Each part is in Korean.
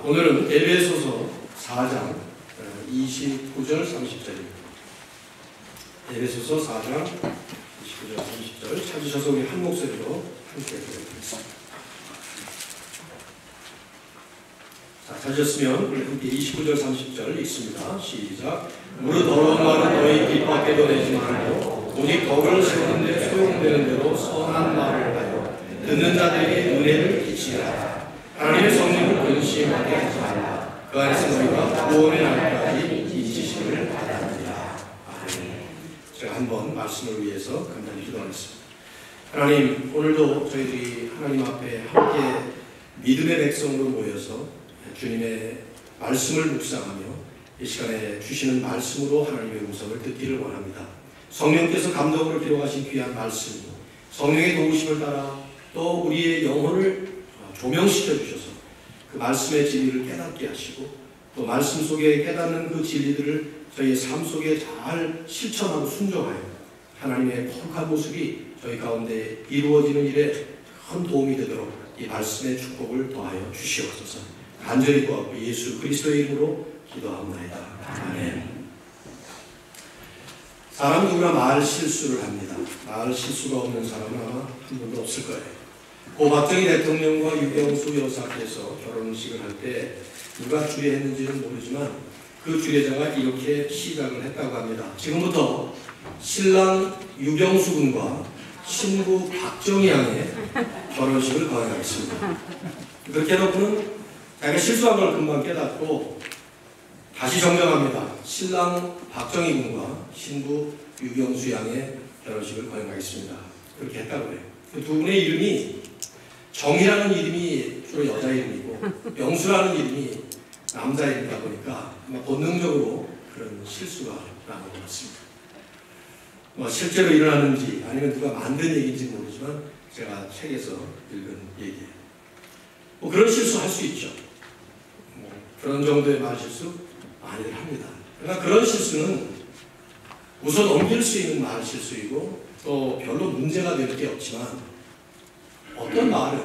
오늘은 에베소서 4장 29절 30절입니다. 에베소서 4장 29절 30절 찾으셔서 우리 한 목소리로 함께 읽어드리겠습니다. 자, 찾으셨으면 우리 함께 29절 30절 읽습니다. 시작. 무릇 더러운 말은 너희 입 밖에도 내지 말고 오직 덕을 세우는 데 소용되는 대로 선한 말을 하여 듣는 자들에게 은혜를 끼치라. 하나님의 성령을 근심하게 하지 말라. 그 안에서 너희가 구원의 날까지 이 지식을 받아들이라. 아멘. 제가 한번 말씀을 위해서 간단히 기도하겠습니다. 하나님, 오늘도 저희들이 하나님 앞에 함께 믿음의 백성으로 모여서 주님의 말씀을 묵상하며 이 시간에 주시는 말씀으로 하나님의 음성을 듣기를 원합니다. 성령께서 감동으로 기록하신 귀한 말씀, 성령의 도우심을 따라 또 우리의 영혼을 조명시켜 주셔서 그 말씀의 진리를 깨닫게 하시고 또 말씀 속에 깨닫는 그 진리들을 저희의 삶 속에 잘 실천하고 순종하여 하나님의 거룩한 모습이 저희 가운데 이루어지는 일에 큰 도움이 되도록 이 말씀의 축복을 더하여 주시옵소서. 간절히 구하고 예수 그리스도의 이름으로 기도하옵나이다. 아멘. 사람 누구나 말 실수를 합니다. 말 실수가 없는 사람은 아마 한 분도 없을 거예요. 고 박정희 대통령과 유경수 여사께서 결혼식을 할 때 누가 주례했는지는 모르지만 그 주례자가 이렇게 시작을 했다고 합니다. 지금부터 신랑 유경수 군과 신부 박정희 양의 결혼식을 거행하겠습니다. 그렇게 해놓고는 자기가 실수한 걸 금방 깨닫고 다시 정정합니다. 신랑 박정희 군과 신부 유경수 양의 결혼식을 거행하겠습니다. 그렇게 했다고 해요. 그 두 분의 이름이 정희라는 이름이 주로 여자 이름이고 영수라는 이름이 남자 이름이다 보니까 아마 본능적으로 그런 실수가 나는 것 같습니다. 실제로 일어났는지 아니면 누가 만든 얘기인지 모르지만 제가 책에서 읽은 얘기예요. 그런 실수 할 수 있죠. 그런 정도의 말 실수 많이들 합니다. 그러나 그런 실수는 우선 넘길 수 있는 말 실수이고 또 별로 문제가 될 게 없지만 어떤 말은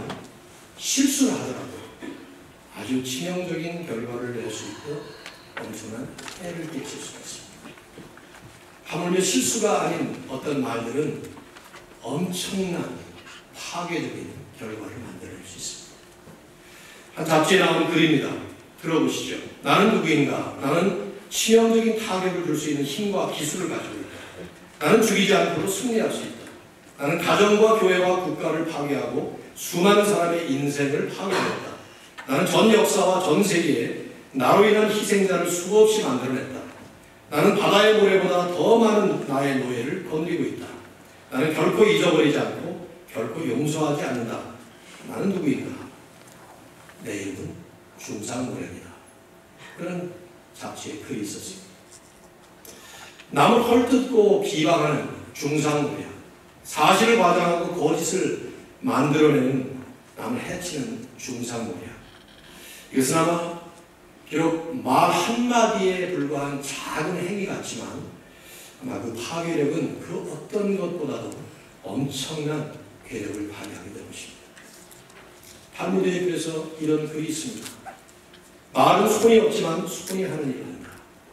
실수를 하더라도 아주 치명적인 결과를 낼 수 있고 엄청난 해를 끼칠 수가 있습니다. 하물며 실수가 아닌 어떤 말들은 엄청난 파괴적인 결과를 만들어낼 수 있습니다. 한 잡지에 나온 글입니다. 들어보시죠. 나는 누구인가? 나는 치명적인 타격을 줄 수 있는 힘과 기술을 가지고 있다. 나는 죽이지 않고도 승리할 수 있다. 나는 가정과 교회와 국가를 파괴하고 수많은 사람의 인생을 파괴했다. 나는 전 역사와 전 세계에 나로 인한 희생자를 수없이 만들어냈다. 나는 바다의 모래보다 더 많은 나의 노예를 건드리고 있다. 나는 결코 잊어버리지 않고 결코 용서하지 않는다. 나는 누구인가? 내 이름은 중상모략이다. 그런 잡지에 글이 있었습니다. 남을 헐뜯고 비방하는 중상모략, 사실을 과장하고 거짓을 만들어내는 남을 해치는 중상모략. 이것은 아마 비록 말 한마디에 불과한 작은 행위 같지만 아마 그 파괴력은 그 어떤 것보다도 엄청난 괴력을 발휘하게 될 것입니다. 탈무드에 그래서 이런 글이 있습니다. 말은 손이 없지만 손이 하는 일을 한다.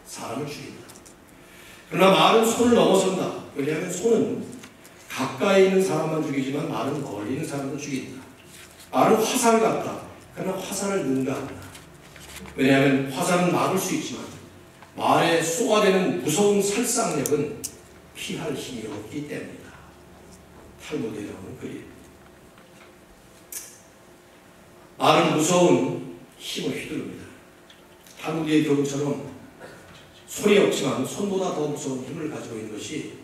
사람을 죽인다. 그러나 말은 손을 넘어선다. 왜냐하면 손은 가까이 있는 사람만 죽이지만 말은 멀리 있는 사람도 죽인다. 말은 화살 같다. 그러나 화살을 능가한다. 왜냐하면 화살은 막을 수 있지만 말에 쏘아대는 무서운 살상력은 피할 힘이 없기 때문이다. 탈무드에 나오는 글이에요. 말은 무서운 힘을 휘두릅니다. 탈무드의 교훈처럼 손이 없지만 손보다 더 무서운 힘을 가지고 있는 것이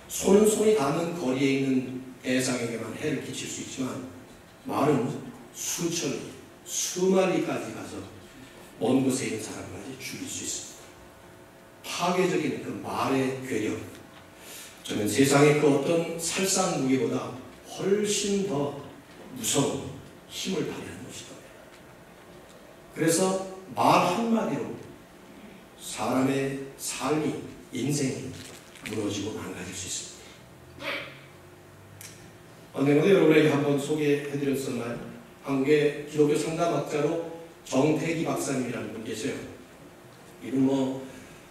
손은 손이 닿는 거리에 있는 대상에게만 해를 끼칠 수 있지만 말은 수천 리, 수만리까지 가서 먼 곳에 있는 사람까지 죽일 수 있습니다. 파괴적인 그 말의 괴력, 저는 세상의 그 어떤 살상 무기보다 훨씬 더 무서운 힘을 발휘하는 것이다. 그래서 말 한마디로 사람의 삶이, 인생이 무너지고 망가질 수 있습니다. 언젠가도 여러분에게 한번 소개해드렸었나요? 한국의 기독교 상담학자로 정태기 박사님이라는 분 계세요. 이분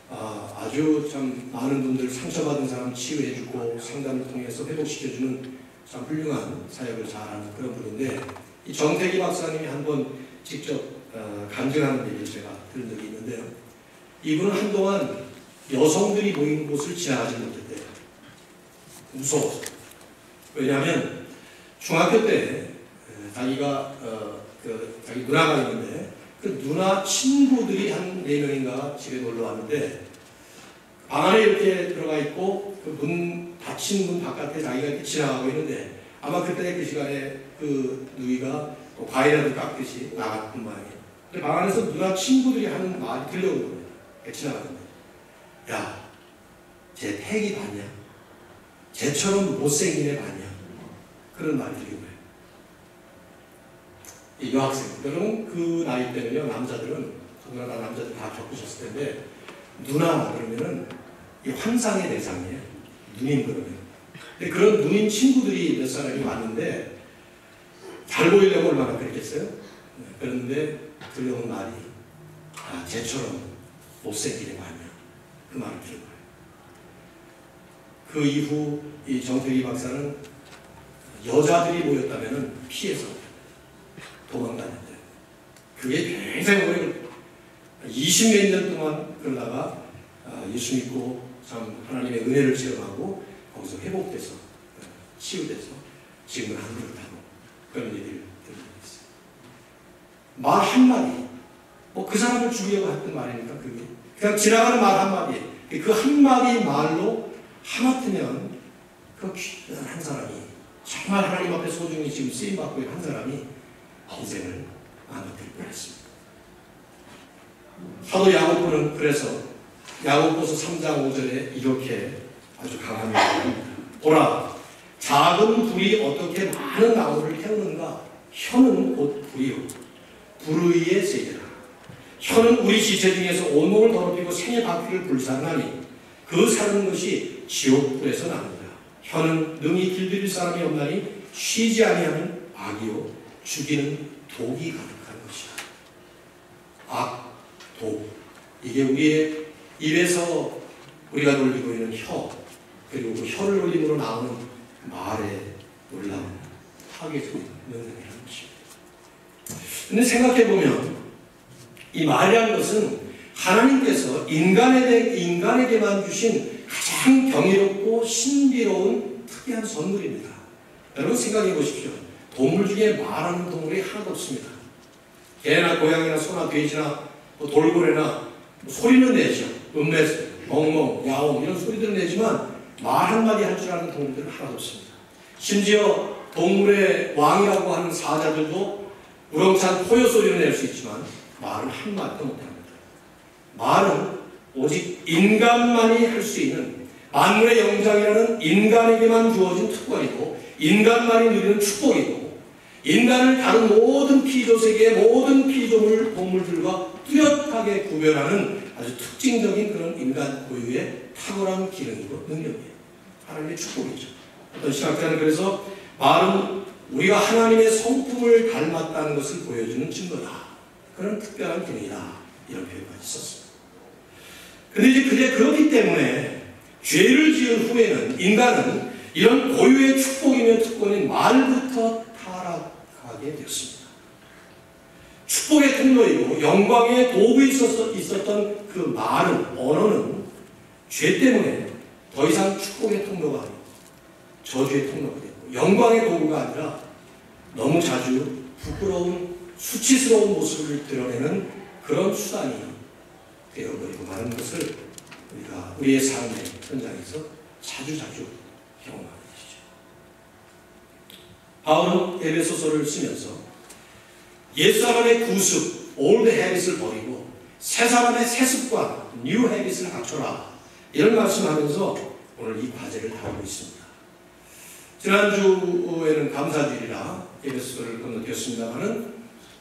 아주 참 많은 분들 상처받은 사람 치유해주고 상담을 통해서 회복시켜주는 참 훌륭한 사역을 잘하는 그런 분인데, 이 정태기 박사님이 한번 직접 간증하는 얘기를 제가 들은 적이 있는데요. 이분은 한동안 여성들이 모이는 곳을 지나가지 못했대요. 무서워서. 왜냐하면 중학교 때 자기가 자기 누나가 있는데 그 누나 친구들이 한 4명인가 집에 놀러 왔는데 방 안에 이렇게 들어가 있고 그 문 닫힌 문 바깥에 자기가 이렇게 지나가고 있는데 아마 그때 그 시간에 그 누이가 과일이라도 깎듯이 나갔던 모양이에요. 근데 방 안에서 누나 친구들이 하는 말이 들려오는 거예요. 지나가는데, 야, 쟤 태기 봤냐? 쟤처럼 못생긴 애 봤냐? 그런 말이 들리는 거예요. 이 여학생, 여러분 그 나이 때는요, 남자들은, 누나 남자들 다 겪으셨을 텐데, 누나 그러면은 이 환상의 대상이에요. 누님 그러면. 근데 그런 누님 친구들이 몇 사람이 왔는데, 잘 보이려고 얼마나 그랬겠어요? 그런데 들려온 말이, 아, 쟤처럼 못생긴 애 맞냐? 그 말을 들은 거예요. 그 이후 이 정태기 박사는 여자들이 모였다면 피해서 도망다녔대요. 그게 굉장히 오래 20몇 년 동안 그러다가 예수 믿고 참 하나님의 은혜를 체험하고 거기서 회복돼서 치유돼서 지금은 한국을 타고 그런 얘기를 들은 적이 있어요. 말 한마디, 그 사람을 죽이려고 했던 말이니까 그게 그냥 지나가는 말 한마디, 그 한마디 말로 하마터면 그 귀한 한 사람이 정말 하나님 앞에 소중히 지금 쓰임받고 있는 한 사람이 인생을 망가뜨릴 뻔했습니다. 사도 야고보는 그래서 야고보서 3장 5절에 이렇게 아주 강하게 말합니다. 보라, 작은 불이 어떻게 많은 나무를 태우는가? 혀는 곧 불이요, 불의의 세계라. 혀는 우리 지체 중에서 온몸을 더럽히고 생의 바퀴를 불사르나니 그 사는 것이 지옥불에서 나는다. 혀는 능히 길들일 사람이 없나니 쉬지 아니하는 악이요 죽이는 독이 가득한 것이다. 악, 독, 이게 우리의 입에서 우리가 놀리고 있는 혀, 그리고 그 혀를 놀림으로 나오는 말의 놀라운 파괴적인 능력이라는 것입니다. 근데 생각해보면 이 말이라는 것은 하나님께서 인간에게만 주신 가장 경이롭고 신비로운 특이한 선물입니다. 여러분 생각해 보십시오. 동물 중에 말하는 동물이 하나도 없습니다. 개나 고양이나 소나 돼지나 돌고래나 소리는 내죠. 음메스, 멍멍, 야옹 이런 소리들은 내지만 말 한마디 할 줄 아는 동물들은 하나도 없습니다. 심지어 동물의 왕이라고 하는 사자들도 우렁찬 포효 소리를 낼 수 있지만 말은 한마디도 못합니다. 말은 오직 인간만이 할 수 있는 만물의 영장이라는 인간에게만 주어진 특권이고 인간만이 누리는 축복이고 인간을 다른 모든 피조세계의 모든 피조물 동물들과 뚜렷하게 구별하는 아주 특징적인 그런 인간 고유의 탁월한 기능이고 능력이에요. 하나님의 축복이죠. 어떤 신학자는 그래서 말은 우리가 하나님의 성품을 닮았다는 것을 보여주는 증거다. 그런 특별한 기능이다. 이런 표현까지 썼습니다. 근데 이제 그렇기 때문에 죄를 지은 후에는 인간은 이런 고유의 축복이며 특권인 말부터 타락하게 되었습니다. 축복의 통로이고 영광의 도구에 있었던 그 말은, 언어는 죄 때문에 더 이상 축복의 통로가 아니고 저주의 통로가 되고 영광의 도구가 아니라 너무 자주 부끄러운 수치스러운 모습을 드러내는 그런 수단이 되어버리고 마는 것을 우리가 우리의 삶의 현장에서 자주 경험하게 되시죠. 바울은 에베소서를 쓰면서 옛사람의 구습, old habits을 버리고 새사람의 새 습관, new habits을 갖춰라. 이런 말씀하면서 오늘 이 과제를 다루고 있습니다. 지난주에는 감사주일이라 에베소서를 건너뛰었습니다만은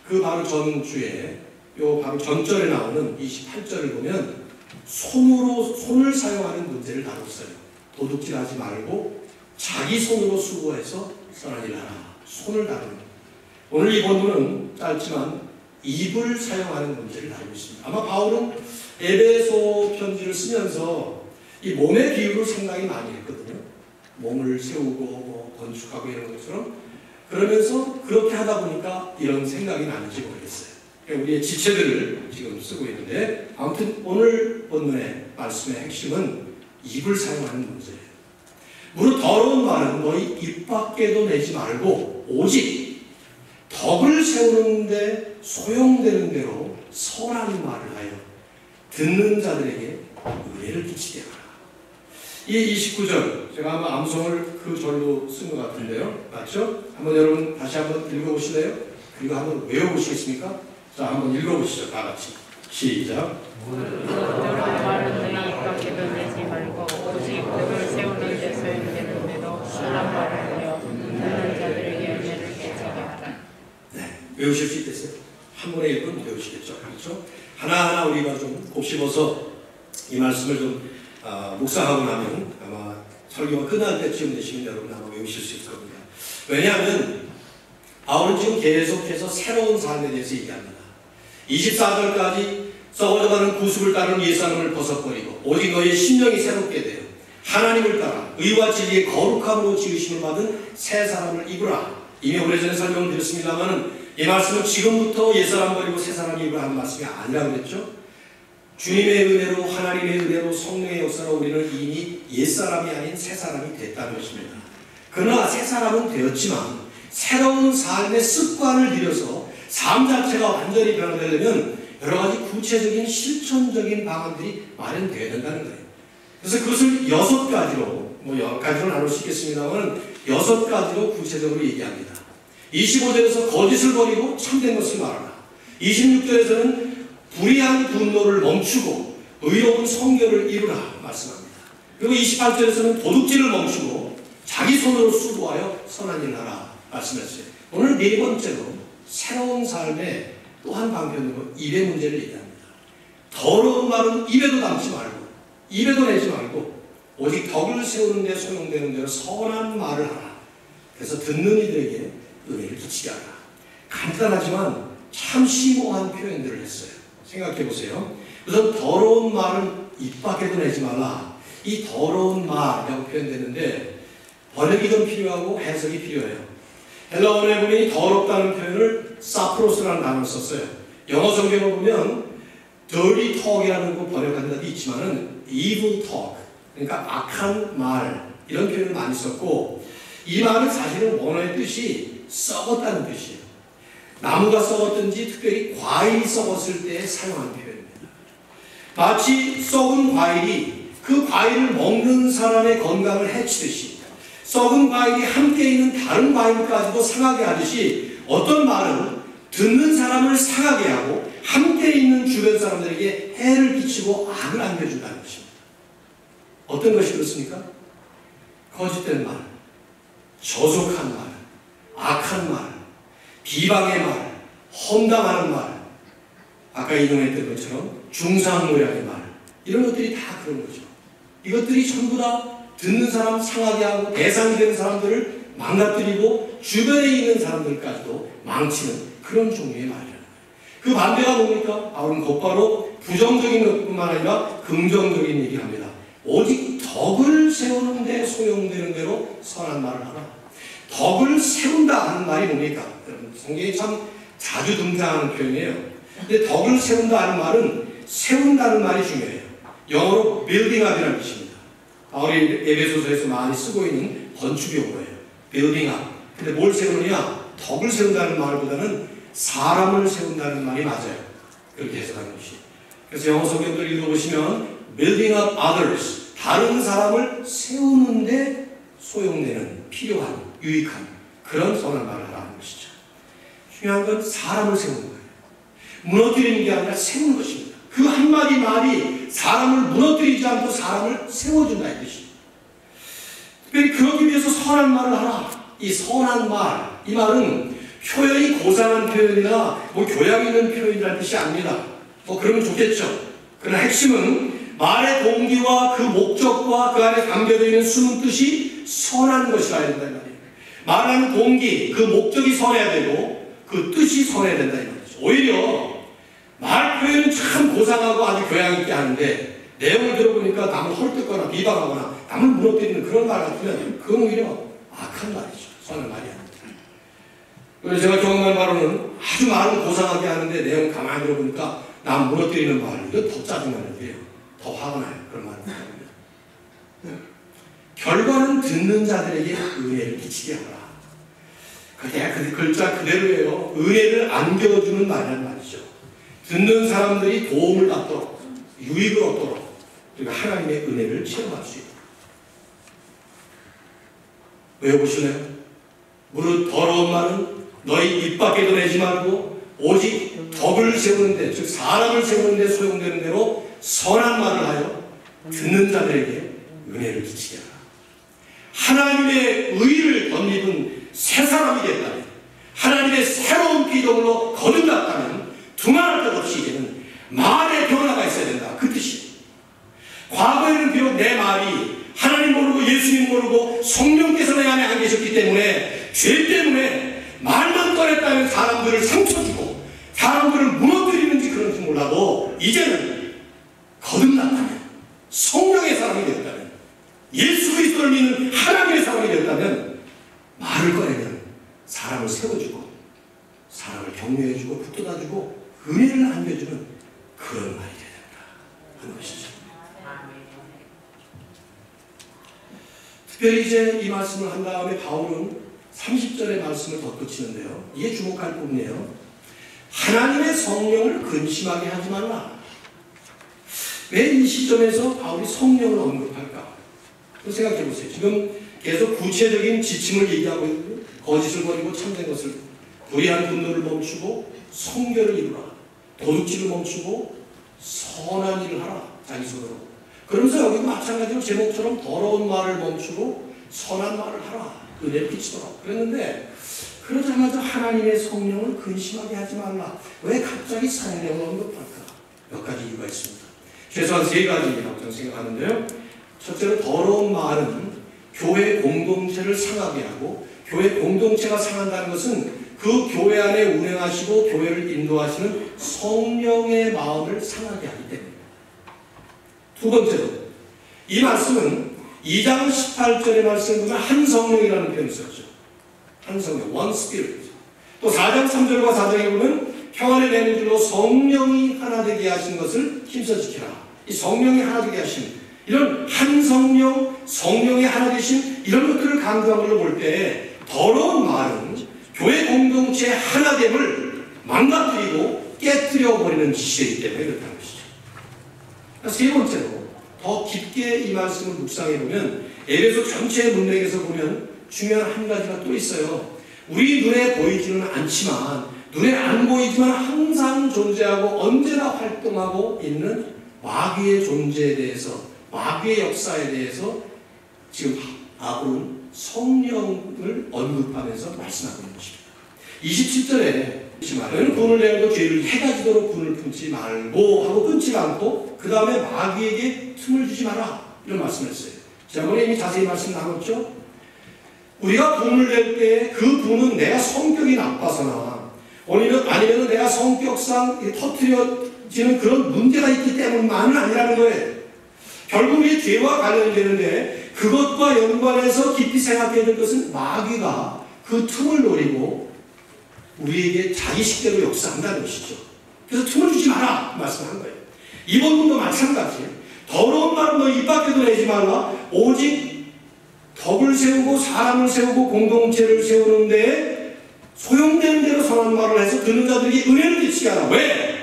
그 바로 전주에 요 바로 전절에 나오는 28절을 보면 손을 사용하는 문제를 다뤘어요. 도둑질하지 말고 자기 손으로 수고해서 선한 일을 하라. 손을 다루는. 오늘 이 본문은 짧지만 입을 사용하는 문제를 다루고 있습니다. 아마 바울은 에베소 편지를 쓰면서 이 몸의 비유를 상당히 많이 했거든요. 몸을 세우고 뭐 건축하고 이런 것처럼. 그러면서 그렇게 하다 보니까 이런 생각이 나는지 모르겠어요. 우리의 지체들을 지금 쓰고 있는데, 아무튼 오늘 본문의 말씀의 핵심은 입을 사용하는 문제예요. 무릇 더러운 말은 너희 입 밖에도 내지 말고 오직 덕을 세우는데 소용되는 대로 선한 말을 하여 듣는 자들에게 은혜를 끼치게 하라. 이 29절, 제가 아마 암송을 그 절로 쓴 것 같은데요. 맞죠? 한번 여러분 다시 한번 읽어보실래요? 그리고 한번 외워보시겠습니까? 자, 한번 읽어보시죠. 다 같이. 시작. 더러운 말은 너희 입 밖에도 내지 말고 오직 덕을 세우는 데 소용되는 대로 선한 말을 하여 듣는 자들에게 은혜를 끼치게 하라. 네, 외우실 수 있겠어요? 한 번에 읽으면 외우시겠죠. 그렇죠? 하나하나 우리가 좀 곱씹어서 이 말씀을 좀 묵상하고 나면 아마 설교가 끝날 때쯤 되시면 여러분 아마 외우실 수 있을 겁니다. 왜냐하면 바울은 지금 계속해서 새로운 삶에 대해서 얘기합니다. 24절까지 썩어져가는 구습을 따르는 옛사람을 벗어버리고 오직 너희의 심령이 새롭게 되어 하나님을 따라 의와 진리의 거룩함으로 지으심을 받은 새 사람을 입으라. 이미 오래전에 설명을 드렸습니다만 이 말씀은 지금부터 옛사람 버리고 새 사람 입으라 하는 말씀이 아니라고 그랬죠. 주님의 은혜로 하나님의 은혜로 성령의 역사로 우리는 이미 옛사람이 아닌 새사람이 됐다는 것입니다. 그러나 새사람은 되었지만 새로운 삶의 습관을 들여서 삶 자체가 완전히 변화되려면 여러 가지 구체적인 실천적인 방안들이 마련되어야 된다는 거예요. 그래서 그것을 6가지로, 뭐 여러 가지로 나눌 수 있겠습니다만 6가지로 구체적으로 얘기합니다. 25절에서 거짓을 버리고 참된 것을 말하라. 26절에서는 불의한 분노를 멈추고 의로운 성결을 이루라 말씀합니다. 그리고 28절에서는 도둑질을 멈추고 자기 손으로 수고하여 선한 일을 하라 말씀했어요. 오늘 네 번째로 새로운 삶의 또 한 방편으로 입의 문제를 얘기합니다. 더러운 말은 입에도 담지 말고 입에도 내지 말고 오직 덕을 세우는 데 소용되는 대로 선한 말을 하라. 그래서 듣는 이들에게 은혜를 끼치게 하라. 간단하지만 참 심오한 표현들을 했어요. 생각해 보세요. 우선 더러운 말은 입 밖에도 내지 말라. 이 더러운 말이라고 표현되는데 번역이 좀 필요하고 해석이 필요해요. 헬라 원어에 보면 더럽다는 표현을 사프로스라는 단어를 썼어요. 영어 성경을 보면 dirty talk이라는 거 번역한 데도 있지만은 evil talk, 그러니까 악한 말 이런 표현을 많이 썼고 이 말은 사실은 원어의 뜻이 썩었다는 뜻이에요. 나무가 썩었든지 특별히 과일이 썩었을 때 사용하는 표현입니다. 마치 썩은 과일이 그 과일을 먹는 사람의 건강을 해치듯이 썩은 과일이 함께 있는 다른 과일까지도 상하게 하듯이 어떤 말은 듣는 사람을 상하게 하고 함께 있는 주변 사람들에게 해를 끼치고 악을 안겨준다는 것입니다. 어떤 것이 그렇습니까? 거짓된 말, 저속한 말, 악한 말, 비방의 말, 험담하는 말, 아까 인용했던 것처럼 중상모략의 말, 이런 것들이 다 그런 거죠. 이것들이 전부 다 듣는 사람 상하게 하고 대상이 되는 사람들을 망가뜨리고 주변에 있는 사람들까지도 망치는 그런 종류의 말이라는 거예요. 그 반대가 뭡니까? 바울은 곧바로 부정적인 것뿐만 아니라 긍정적인 얘기를 합니다. 오직 덕을 세우는 데 소용되는 대로 선한 말을 하라. 덕을 세운다 하는 말이 뭡니까? 여러분, 성경에 참 자주 등장하는 표현이에요. 근데 덕을 세운다 하는 말은 세운다는 말이 중요해요. 영어로 building up이라는 뜻입니다. 바울이 에베소서에서 많이 쓰고 있는 건축 용어예요. building up. 근데 뭘 세우느냐? 덕을 세운다는 말보다는 사람을 세운다는 말이 맞아요. 그렇게 해석하는 것이. 그래서 영어 성경을 읽어보시면 building up others, 다른 사람을 세우는데 소용되는 필요한, 유익한 그런 선한 말을 하라는 것이죠. 중요한 건 사람을 세우는 거예요. 무너뜨리는 게 아니라 세우는 것입니다. 그 한마디 말이 사람을 무너뜨리지 않고 사람을 세워준다 이 뜻이에요. 특별히 그러기 위해서 선한 말을 하라. 이 선한 말, 이 말은 표현이 고상한 표현이나 뭐 교양 있는 표현이라는 뜻이 아닙니다. 뭐 그러면 좋겠죠. 그러나 핵심은 말의 동기와 그 목적과 그 안에 담겨져 있는 숨은 뜻이 선한 것이라 된다는 말이에요. 말하는 동기, 그 목적이 선해야 되고 그 뜻이 선해야 된다 이 말이죠. 것이죠. 오히려 말 표현은 참 고상하고 아주 교양 있게 하는데 내용을 들어보니까 남을 헐뜯거나 비방하거나 남을 무너뜨리는 그런 말 같으면 그건 오히려 악한 말이죠. 선한 말이 아닙니다. 그래서 제가 경험한 바로는 아주 말은 고상하게 하는데 내용 가만히 들어보니까 남 무너뜨리는 말, 이거 더 짜증나는데요. 더 화가 나요. 그런 말을 하면. 결과는 듣는 자들에게 은혜를 끼치게 하라. 그냥 그 글자 그대로예요. 은혜를 안겨주는 말이란 말이죠. 듣는 사람들이 도움을 받도록, 유익을 얻도록, 그리고 하나님의 은혜를 체험할 수 있도록. 외워보실래요? 무릇 더러운 말은 너희 입 밖에도 내지 말고 오직 덕을 세우는데, 즉 사람을 세우는데 소용되는 대로 선한 말을 하여 듣는 자들에게 은혜를 끼치게 하라. 하나님의 의를 덧입은 새 사람이 됐다면, 하나님의 새로운 피조물로 거듭났다면 두말할 것 없이 이제는 말의 변화가 있어야 된다. 그 뜻이에요. 과거에는 비록 내 말이 하나님 모르고 예수님 모르고 성령께서 내 안에 안 계셨기 때문에 죄 때문에 말만 꺼냈다면 사람들을 상처주고 사람들을 무너뜨리는지 그런지 몰라도 이제는 거듭났다면, 성령의 사람이 되었다면, 예수 그리스도를 믿는 하나님의 사람이 되었다면 말을 꺼내면 사람을 세워주고 사람을 격려해주고 붙들어주고 은혜를 안겨주는 그런 말이 되야 된다 하는 것이죠. 특별히 이제 이 말씀을 한 다음에 바울은 30절의 말씀을 덧붙이는데요. 이게 주목할 부분이에요. 하나님의 성령을 근심하게 하지 말라. 왜 이 시점에서 바울이 성령을 언급할까? 생각해 보세요. 지금 계속 구체적인 지침을 얘기하고 있고, 거짓을 버리고 참된 것을, 불의한 분노를 멈추고 성결을 이루라, 도둑질을 멈추고 선한 일을 하라, 자기 손으로. 그러면서 여기도 마찬가지로 제목처럼 더러운 말을 멈추고 선한 말을 하라, 은혜를 끼치도록 그랬는데, 그러자마자 하나님의 성령을 근심하게 하지 말라. 왜 갑자기 성령을 언급할까? 몇 가지 이유가 있습니다. 최소한 3가지라고 저는 생각하는데요. 첫째로 더러운 말은 교회 공동체를 상하게 하고, 교회 공동체가 상한다는 것은 그 교회 안에 운행하시고 교회를 인도하시는 성령의 마음을 상하게 하기 때문입니다. 두 번째로, 이 말씀은 2장 18절의 말씀에 보면 한 성령이라는 표현을 썼죠. 한 성령, one spirit. 또 4장 3절과 4장에 보면 평안을 내는 줄로 성령이 하나 되게 하신 것을 힘써 지키라. 이 성령이 하나 되게 하신, 이런 한 성령, 성령이 하나 되신, 이런 것들을 강조한 걸로 볼 때 더러운 말은 교회 공동체의 하나됨을 망가뜨리고 깨뜨려 버리는 짓이기 때문에 그렇다는 것이죠. 세 번째로, 더 깊게 이 말씀을 묵상해 보면 에베소 전체의 문맥에서 보면 중요한 한 가지가 또 있어요. 우리 눈에 보이지는 않지만, 눈에 안 보이지만 항상 존재하고 언제나 활동하고 있는 마귀의 존재에 대해서, 마귀의 역사에 대해서 지금 바울은 성령을 언급하면서 말씀하고 있는 것입니다. 27절에 너희는 분을 내어도 죄를 해가지도록 분을 품지 말고 하고 끊지 않고 그 다음에 마귀에게 틈을 주지 마라, 이런 말씀을 했어요. 지난번에 이미 자세히 말씀 나눴죠. 우리가 분을 낼 때 그 분은 내가 성격이 나빠서나 아니면 내가 성격상 터뜨려지는 그런 문제가 있기 때문만은 아니라는 거예요. 결국 이 죄와 관련되는데 그것과 연관해서 깊이 생각해야 될 것은 마귀가 그 틈을 노리고 우리에게 자기 식대로 역사한다는 것이죠. 그래서 틈을 주지 마라 말씀한 거예요. 이번 분도 마찬가지예요. 더러운 말은 너 입 밖에도 내지 말라. 오직 덕을 세우고 사람을 세우고 공동체를 세우는데 소용되는 대로 선한 말을 해서 듣는 자들에게 은혜를 끼치게 하라. 왜?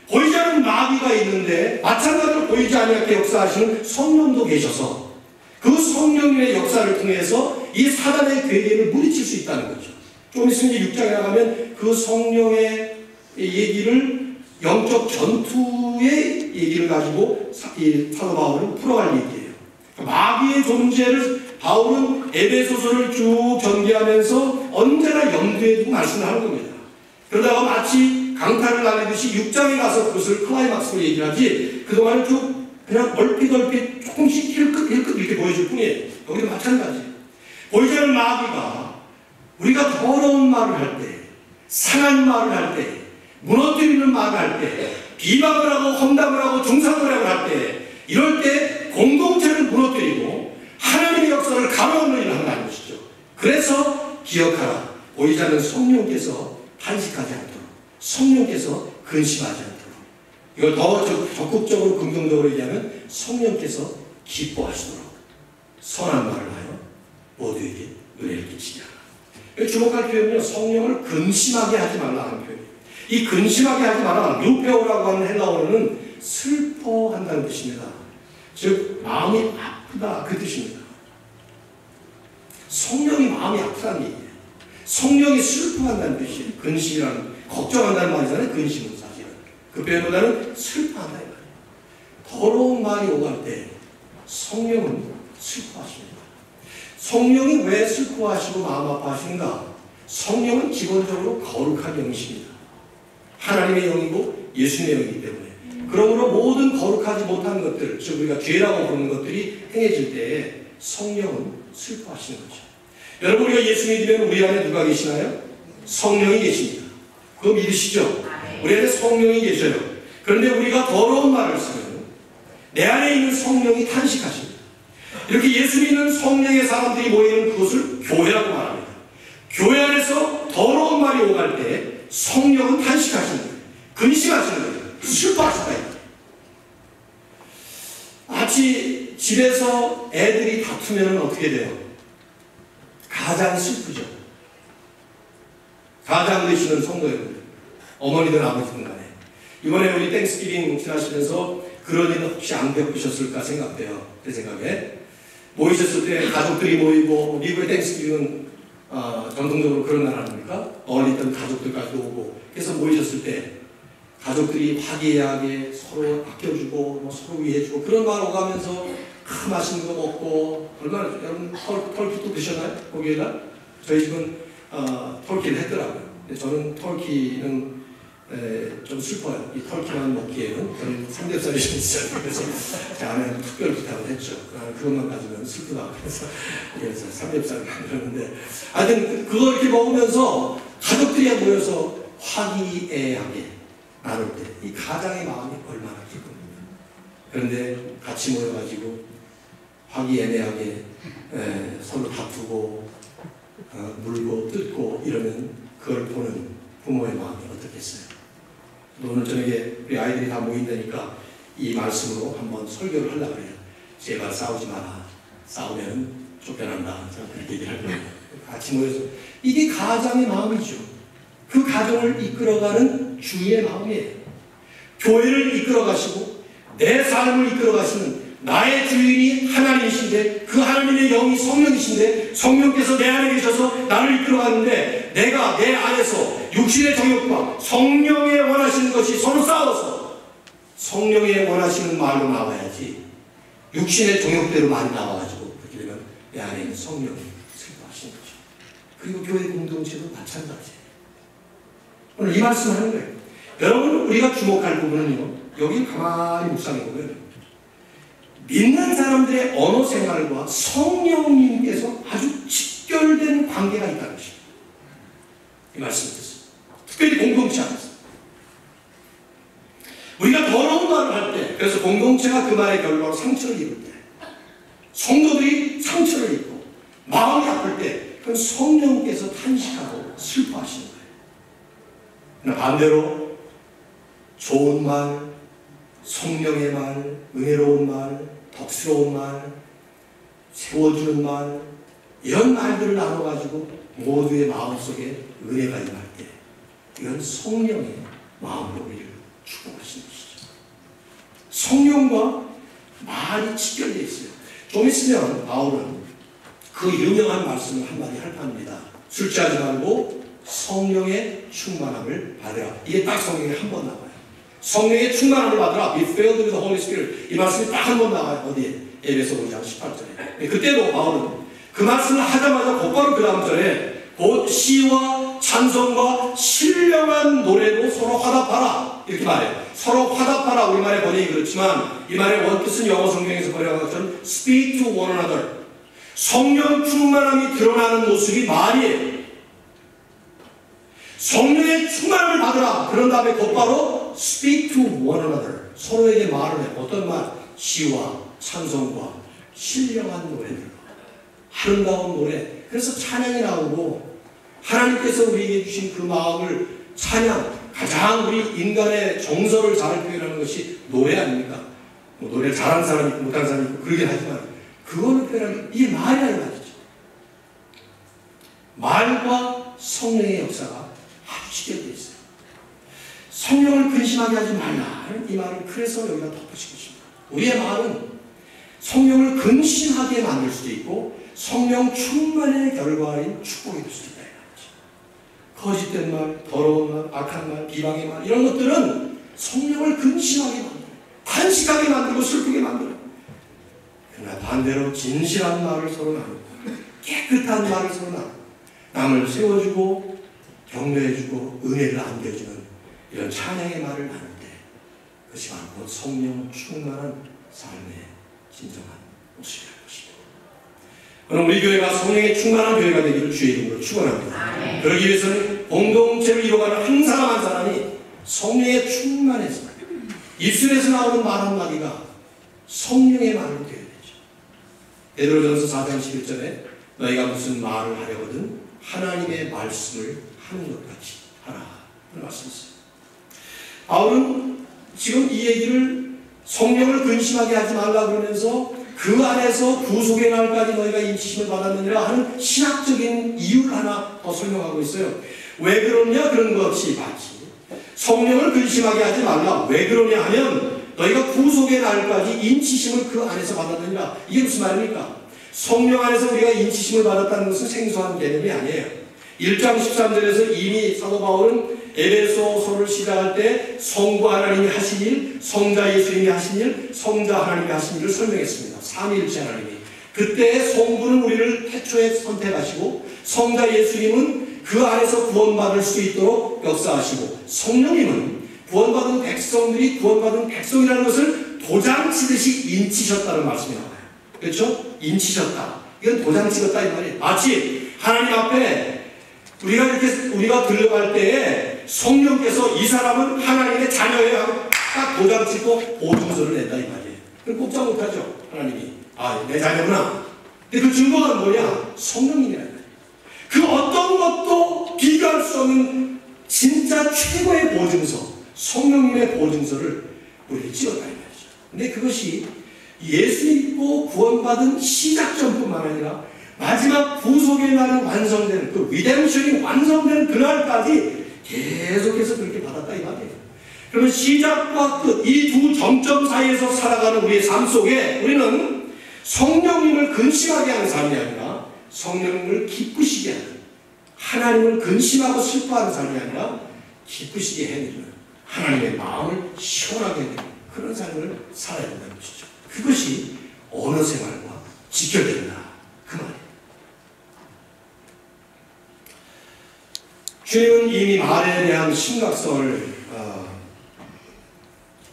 보이지 않는 마귀가 있는데 마찬가지로 보이지 않게 역사하시는 성령도 계셔서 그 성령의 역사를 통해서 이 사단의 괴계를 물리칠 수 있다는 거죠. 좀 있으면 이제 6장에 나가면 그 성령의 얘기를 영적 전투의 얘기를 가지고 사도 바울은 풀어갈 얘기예요. 마귀의 존재를 바울은 에베소서를 쭉 전개하면서 언제나 염두에 두고 말씀을 하는 겁니다. 그러다가 마치 강타를 날리듯이 6장에 가서 그것을 클라이막스로 얘기하지, 그동안은 쭉 그냥 얼핏 조금씩 힐끗 이렇게 보여줄 뿐이에요. 여기도 마찬가지예요. 보이지 않는 마귀가 우리가 더러운 말을 할 때, 상한 말을 할 때, 무너뜨리는 말을 할 때, 비방을 하고 험담을 하고 중상을 할 때, 이럴 때 공동체를 무너뜨리고 하나님의 역사를 가로막는 일을 한다는 것이죠. 그래서 기억하라. 보이지 않는 성령께서 탄식하지 않도록, 성령께서 근심하지 않도록, 이걸 더 적극적으로 긍정적으로 얘기하면 성령께서 기뻐하시도록 선한 말을 하여 모두에게 은혜를 끼치게 하라. 주목할 표현은요, 성령을 근심하게 하지 말라는 표현이에요. 이 근심하게 하지 말라, 루페오라고 하는 헬라어로는 슬퍼한다는 뜻입니다. 즉 마음이 아프다 그 뜻입니다. 성령이 마음이 아프다는 얘기예요. 성령이 슬퍼한다는 뜻이에요. 근심이라는, 걱정한다는 말이잖아요. 근심은 사실은 그 표현보다는 슬퍼한다 이 말이에요. 더러운 말이 오갈 때 성령은 슬퍼하십니다. 성령이 왜 슬퍼하시고 마음 아파하시는가? 성령은 기본적으로 거룩한 영이십니다. 하나님의 영이고 예수님의 영이기 때문에, 그러므로 모든 거룩하지 못한 것들, 즉 우리가 죄라고 부르는 것들이 행해질 때에 성령은 슬퍼하시는 거죠. 여러분, 우리가 예수 믿으면 우리 안에 누가 계시나요? 성령이 계십니다. 그거 믿으시죠? 우리 안에 성령이 계셔요. 그런데 우리가 더러운 말을 쓰면 내 안에 있는 성령이 탄식하십니다. 이렇게 예수 믿는 성령의 사람들이 모이는 그것을 교회라고 말합니다. 교회 안에서 더러운 말이 오갈 때 성령은 탄식하시는 거예요. 근심하시는 거예요. 슬퍼하신다. 마치 집에서 애들이 다투면 어떻게 돼요? 가장 슬프죠. 가장 되시는 성도 여러분, 어머니든 아버지든 간에, 이번에 우리 땡스기빙 지나시면서 그런 일은 혹시 안 겪으셨을까 생각돼요. 제 생각에 모이셨을 때 가족들이 모이고, 미국의 땡스기빙은 전통적으로 그런 나라 아닙니까? 멀리 있던 가족들까지도 오고, 그래서 모이셨을 때 가족들이 화기애애하게 서로 아껴주고 서로 위해주고, 그런 말 오가면서 맛있는 거 먹고, 얼마나, 여러분 털키도 드셨나요? 거기에다? 저희 집은 털키를 했더라고요. 근데 저는 털키는 좀 슬퍼요. 이 털키만 먹기에는. 저는 삼겹살이 좀 있어요. 그래서 제 아내는 특별 부탁을 했죠. 그것만 가지면 슬프다. 그래서 삼겹살을 만들었는데, 하여튼 그거 이렇게 먹으면서 가족들이 모여서 화기애애하게 나눌 때 이 가장의 마음이 얼마나 기쁩니까? 그런데 같이 모여가지고 화기애애하게 서로 다투고 물고 뜯고 이러면 그걸 보는 부모의 마음이 어떻겠어요? 오늘 저녁에 우리 아이들이 다 모인다니까 이 말씀으로 한번 설교를 하려고 해요. 제발 싸우지 마라. 싸우면 쫓겨난다. 저는 그렇게 얘기를 할 거예요. 같이 모여서. 이게 가장의 마음이죠. 그 가정을 이끌어가는 주의 마음이에요. 교회를 이끌어가시고 내 삶을 이끌어가시는 나의 주인이 하나님이신데, 그 하나님의 영이 성령이신데, 성령께서 내 안에 계셔서 나를 이끌어가는데, 내가 내 안에서 육신의 정욕과 성령의 원하시는 것이 서로 싸워서 성령의 원하시는 말로 나와야지, 육신의 정욕대로 많이 나와가지고 그렇게 되면 내 안에 있는 성령이 슬퍼하시는 거죠. 그리고 교회 공동체도 마찬가지예요. 오늘 이 말씀을 하는 거예요. 여러분, 우리가 주목할 부분은요, 여기 가만히 묵상해보면 믿는 사람들의 언어 생활과 성령님께서 아주 직결된 관계가 있다는 것입니다. 이 말씀을 듣습니다. 특별히 공동체 안에서 우리가 더러운 말을 할 때, 그래서 공동체가 그 말의 결과로 상처를 입을 때, 성도들이 상처를 입고 마음이 아플 때, 그건 성령께서 탄식하고 슬퍼하시는 거예요. 그러나 반대로 좋은 말, 성령의 말, 은혜로운 말, 덕스러운 말, 세워주는 말, 이런 말들을 나눠가지고 모두의 마음속에 은혜가 임할 때, 이건 성령의 마음으로 우리를 축복하시는 것이죠. 성령과 말이 직결되어 있어요. 좀 있으면 바울은 그 유명한 말씀을 한마디 할 판입니다. 술 취하지 말고 성령의 충만함을 받으라. 이게 딱 성경에 한 번 나와요. 성령의 충만함을 받으라. Be filled with the Holy Spirit. 이 말씀이 딱 한 번 나와요. 어디에? 에베소 5장 18절에. 그때도 바울은 그 말씀을 하자마자 곧바로 그 다음 절에 곧 시와 찬송과 신령한 노래로 서로 화답하라. 이렇게 말해요. 서로 화답하라. 우리말의 번역이 그렇지만 이 말의 원뜻은 영어 성경에서 번역한 것처럼 Speak to one another. 성령 충만함이 드러나는 모습이 말이에요. 성령의 충만함을 받으라. 그런 다음에 곧바로 speak to one another. 서로에게 말을 해. 어떤 말? 시와 찬송과 신령한 노래들, 아름다운 노래. 그래서 찬양이 나오고 하나님께서 우리에게 주신 그 마음을 찬양, 가장 우리 인간의 정서를 잘 표현하는 것이 노래 아닙니까? 뭐 노래를 잘하는 사람이 있고 못하는 사람이 있고 그러긴 하지만 그거는 표현하는 이게 말이라는 말이죠. 말과 성령의 역사가 아주 직결되어 있어요. 성령을 근심하게 하지 말라는 이 말을 그래서 여기다 덧붙이고 싶습니다. 우리의 말은 성령을 근심하게 만들 수도 있고 성령 충만의 결과인 축복이 될 수도 있다. 거짓된 말, 더러운 말, 악한 말, 비방의 말 이런 것들은 성령을 근심하게 만들어요. 탄식하게 만들고 슬프게 만들어요. 그러나 반대로 진실한 말을 서로 나누고 깨끗한 말을 서로 나누고 남을 세워주고 격려해주고 은혜를 안겨주는 이런 찬양의 말을 나눌 때 그것이 바로 성령 충만한 삶의 진정한 모습이라는 것입니다. 오늘 우리 교회가 성령의 충만한 교회가 되기를 주의 이름으로 축원합니다. 그러기 위해서는 공동체를 이루어가는 한 사람 한 사람이 성령에 충만해서 입술에서 나오는 말 한마디가 성령의 말로 되어야 되죠. 베드로전서 4장 11절에 너희가 무슨 말을 하려거든 하나님의 말씀을 하는 것 같이 하라 그런 말씀이었어요. 바울은 지금 이 얘기를 성령을 근심하게 하지 말라 그러면서 그 안에서 구속의 날까지 너희가 인치심을 받았느니라 하는 신학적인 이유를 하나 더 설명하고 있어요. 왜 그러냐? 그런 것 없이 마치 성령을 근심하게 하지 말라. 왜 그러냐 하면 너희가 구속의 날까지 인치심을 그 안에서 받았느니라. 이게 무슨 말입니까? 성령 안에서 우리가 인치심을 받았다는 것은 생소한 개념이 아니에요. 1장 13절에서 이미 사도 바울은 에베소서를 시작할 때 성부 하나님이 하신 일, 성자 예수님이 하신 일, 성자 하나님이 하신 일을 설명했습니다. 삼위일체 하나님이. 그때 성부는 우리를 태초에 선택하시고 성자 예수님은 그 안에서 구원받을 수 있도록 역사하시고 성령님은 구원받은 백성들이 구원받은 백성이라는 것을 도장치듯이 인치셨다는 말씀이 나와요. 그렇죠? 인치셨다. 이건 도장 찍었다 이 말이에요. 마치 하나님 앞에 우리가 들어갈 때에 성령께서 이 사람은 하나님의 자녀예요 하고 딱 도장 찍고 보증서를 낸다 이 말이에요. 그럼 꼼짝 못하죠. 하나님이 내 자녀구나. 근데 그 증거가 뭐냐? 성령님이라는 거예요. 그 어떤 것도 비교할 수 없는 진짜 최고의 보증서, 성령님의 보증서를 우리가 찍었다 이 말이죠. 근데 그것이 예수 믿고 구원받은 시작점뿐만 아니라 마지막 구속의 날은 완성되는 그 리뎀션이 완성되는 그날까지 계속해서 그렇게 받았다 이 말이에요. 그러면 시작과 끝 이 두 정점 사이에서 살아가는 우리의 삶 속에 우리는 성령님을 근심하게 하는 삶이 아니라 성령님을 기쁘시게 하는, 하나님을 근심하고 슬퍼하는 삶이 아니라 기쁘시게 해드리는, 하나님의 마음을 시원하게 해드리는 그런 삶을 살아야 된다는 것이죠. 그것이 언어 생활과 직결된다 그 말이에요. 주님은 이미 말에 대한 심각성을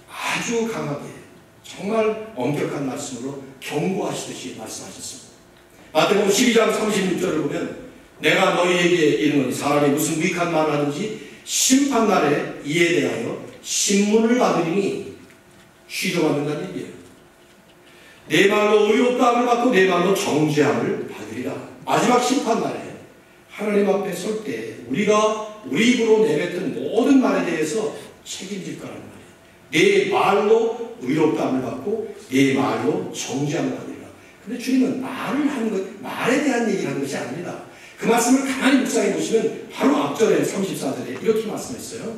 아주 강하게 정말 엄격한 말씀으로 경고하시듯이 말씀하셨습니다. 마태복음 12장 36절을 보면 내가 너희에게 이르노니 사람이 무슨 무익한 말을 하든지 심판날에 이에 대하여 신문을 받으리니 취조받는다는 얘기예요. 내 말로 의롭다함을 받고 내 말로 정죄함을 받으리라. 마지막 심판날에 하나님 앞에 설 때 우리가 우리 입으로 내뱉은 모든 말에 대해서 책임질 거라는 말이에요. 내 말로 의롭다함을 받고 내 말로 정죄함을 받으리라. 근데 주님은 말을 하는 것, 말에 대한 얘기를 하는 것이 아닙니다. 그 말씀을 가만히 묵상해 보시면 바로 앞절에 34절에 이렇게 말씀했어요.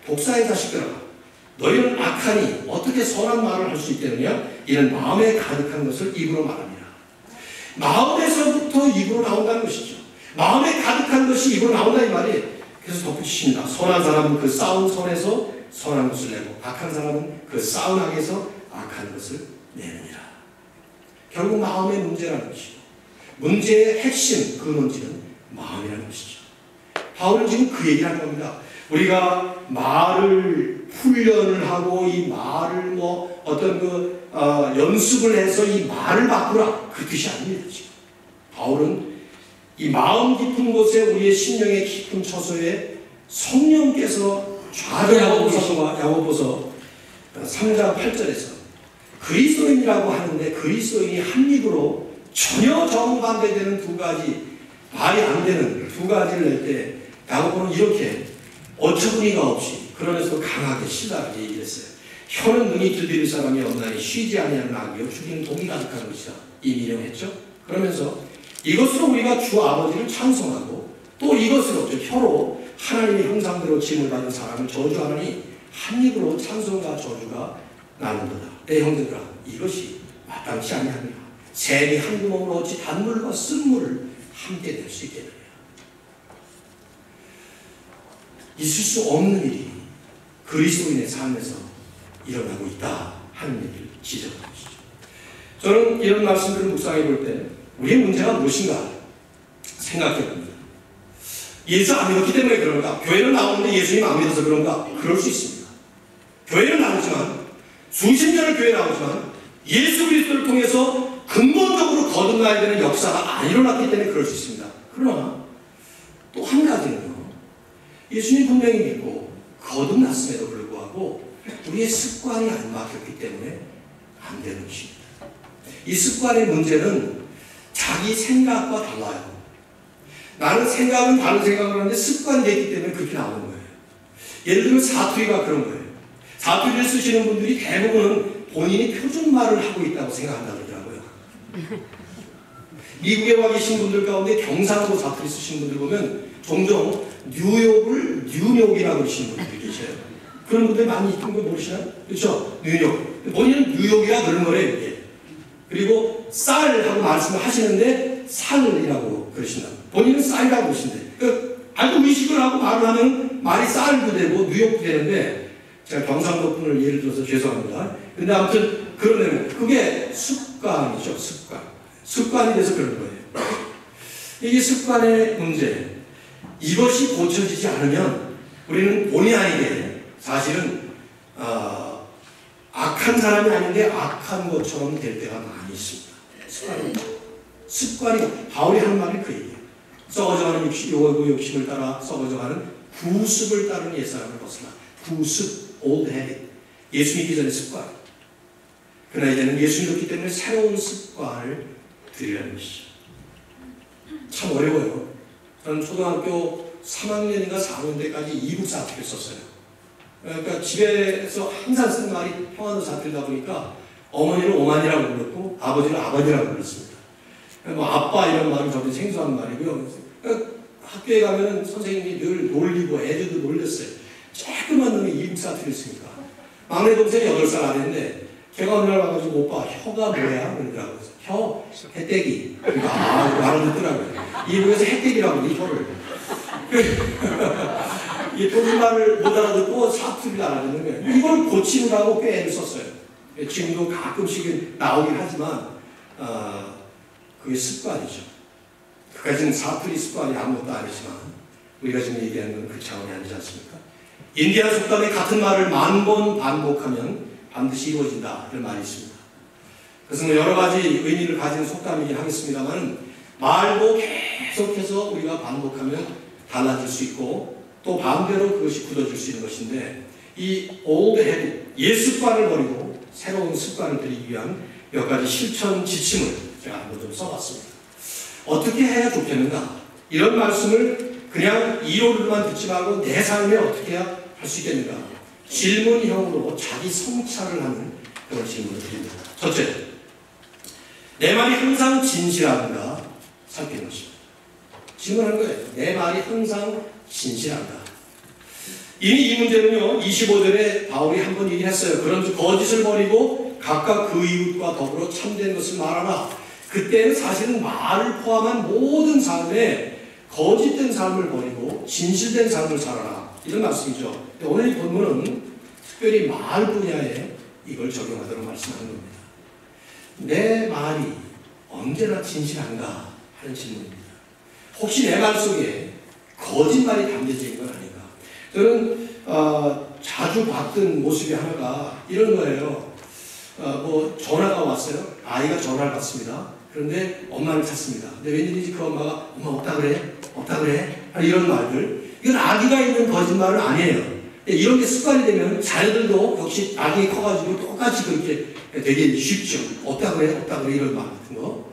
독사의 자식들아, 너희는 악하니 어떻게 선한 말을 할 수 있겠느냐? 이는 마음에 가득한 것을 입으로 말합니다. 마음에서부터 입으로 나온다는 것이죠. 마음에 가득한 것이 입으로 나온다 이 말이에요. 그래서 덧붙이십니다. 선한 사람은 그 쌓은 선에서 선한 것을 내고 악한 사람은 그 쌓은 악에서 악한 것을 내느니라. 결국 마음의 문제라는 것이고 문제의 핵심 근원지는 마음이라는 것이죠. 바울은 지금 그 얘기를 하는 겁니다. 우리가 말을 훈련을 하고 이 말을 어떤 연습을 해서 이 말을 바꾸라 그 뜻이 아닙니다. 지금 바울은 이 마음 깊은 곳에 우리의 심령의 깊은 처소에 성령께서 야고보서 3장 8절에서 그리스도인이라고 하는데 그리스도인이 한 입으로 전혀 정반대되는 두 가지, 말이 안 되는 두 가지를 낼 때 야고보는 이렇게 어처구니가 없이 그러면서도 강하게 시다하게 얘기했어요. 혀는 눈이 두드릴 사람이 없나니 쉬지 아니하는 악이요 죽이는 독이 가득한 것이다. 이 민영했죠. 그러면서 이것으로 우리가 주 아버지를 찬송하고 또 이것으로 혀로 하나님의 형상대로 지음을 받은 사람을 저주하느니 한 입으로 찬송과 저주가 나는도다. 내 형제들아 이것이 마땅치 아니하니라. 샘이 한 구멍으로 어찌 단물과 쓴물을 함께 낼 수 있겠느냐. 있을 수 없는 일이 그리스도인의 삶에서 일어나고 있다 하는 얘기를 지적하고 있죠. 저는 이런 말씀들을 묵상해 볼 때 우리의 문제가 무엇인가 생각해 봅니다. 예수 안 믿었기 때문에 그런가? 교회는 나오는데 예수님 안 믿어서 그런가? 그럴 수 있습니다. 교회는 나오지만 수십 년을 교회 나오지만 예수 그리스도를 통해서 근본적으로 거듭나야 되는 역사가 안 일어났기 때문에 그럴 수 있습니다. 그러나 또 한 가지는요. 예수님 분명히 믿고 거듭났음에도 불구하고 우리의 습관이 안 막혔기 때문에 안 되는 것입니다. 이 습관의 문제는 자기 생각과 달라요. 나는 생각은 다른 생각을 하는데 습관이 되기 때문에 그렇게 나오는 거예요. 예를 들면 사투리가 그런 거예요. 사투리를 쓰시는 분들이 대부분은 본인이 표준말을 하고 있다고 생각한다고 그러더라고요. 미국에 와 계신 분들 가운데 경상도 사투리 쓰시는 분들 보면 종종 뉴욕을 뉴욕이라고 그러시는 분들이 계셔요. 그런 분들 많이 있던 거 모르시나요? 그렇죠? 뉴욕. 본인은 뉴욕이라 그런 거래요, 이게. 그리고 쌀하고 말씀을 하시는데 살이라고 그러신다. 본인은 쌀이라고 그러신대. 그러니까 알고 의식을 하고 말을 하면 말이 쌀도 되고 뉴욕도 되는데 제가 경상도 분을 예를 들어서 죄송합니다. 근데 아무튼 그러면 그게 습관이죠, 습관. 습관이 돼서 그런 거예요. 이게 습관의 문제. 이것이 고쳐지지 않으면 우리는 본의 아니게 사실은 악한 사람이 아닌데 악한 것처럼 될 때가 많이 있습니다. 습관이 바울이 하는 말이 그 얘기예요. 썩어져가는 욕심을 따라 썩어져가는 구습을 따르는 옛사람을 벗어나. 구습, old habit. 예수 믿기 전의 습관. 그러나 이제는 예수 믿었기 때문에 새로운 습관을 들이라는 것이죠. 참 어려워요. 저는 초등학교 3학년인가 4학년 때까지 이북 사투리를 썼어요. 그러니까 집에서 항상 쓰는 말이 평안도 사투리다 보니까 어머니를 오만이라고 불렀고 아버지를 아버지라고 불렀습니다. 뭐 아빠 이런 말은 저도 생소한 말이고요. 그러니까 학교에 가면 선생님이 늘 놀리고 애들도 놀렸어요. 조그만 놈이 이북 사투리를 쓰니까. 막내 동생이 8살 아래인데 걔가 어느 날 와가지고 오빠 혀가 뭐야? 그러더라고요. 혀, 해떼기. 그러니까 말을 듣더라고요. 이북에서 해떼기라고 이 혀를. 이 표준말을 못 알아듣고 사투리를 알아듣는 거예요. 이걸 고치느라고 꽤 애를 썼어요. 지금도 가끔씩 나오긴 하지만 그게 습관이죠. 그까지는 사투리 습관이 아무것도 아니지만 우리가 지금 얘기하는 건 그 차원이 아니지 않습니까? 인디안 속담에 같은 말을 10,000번 반복하면 반드시 이루어진다 이런 말이 있습니다. 그래서 뭐 여러 가지 의미를 가진 속담이긴 하겠습니다만 말도 계속해서 우리가 반복하면 달라질 수 있고 또 반대로 그것이 굳어질 수 있는 것인데 이 old habit, 옛 습관을 버리고 새로운 습관을 들이기 위한 몇 가지 실천 지침을 제가 한번 좀 써봤습니다. 어떻게 해야 좋겠는가? 이런 말씀을 그냥 이론으로만 듣지 말고 내 삶에 어떻게 해야 할 수 있겠는가? 질문형으로 자기 성찰을 하는 그런 질문을 드립니다. 첫째, 내 말이 항상 진실한가 살피는 것입니다. 질문하는 거예요. 내 말이 항상 진실한가? 이미 이 문제는요, 25절에 바울이 한번 얘기했어요. 그런즉 거짓을 버리고 각각 그 이웃과 더불어 참된 것을 말하라. 그때는 사실은 말을 포함한 모든 삶에 거짓된 삶을 버리고 진실된 삶을 살아라. 이런 말씀이죠. 오늘 이 본문은 특별히 말 분야에 이걸 적용하도록 말씀하는 겁니다. 내 말이 언제나 진실한가 하는 질문입니다. 혹시 내 말 속에 거짓말이 담겨져 있는 건 아닌가? 저는 자주 봤던 모습이 하나가 이런 거예요. 뭐 전화가 왔어요. 아이가 전화를 받습니다. 그런데 엄마를 찾습니다. 근데 웬일인지 그 엄마가 엄마 없다 그래? 없다 그래? 이런 말들. 이건 악의가 있는 거짓말은 아니에요. 이런 게 습관이 되면 자녀들도 역시 악이 커가지고 똑같이 그렇게 되게 쉽죠. 없다 그래 이런 말 같은 거.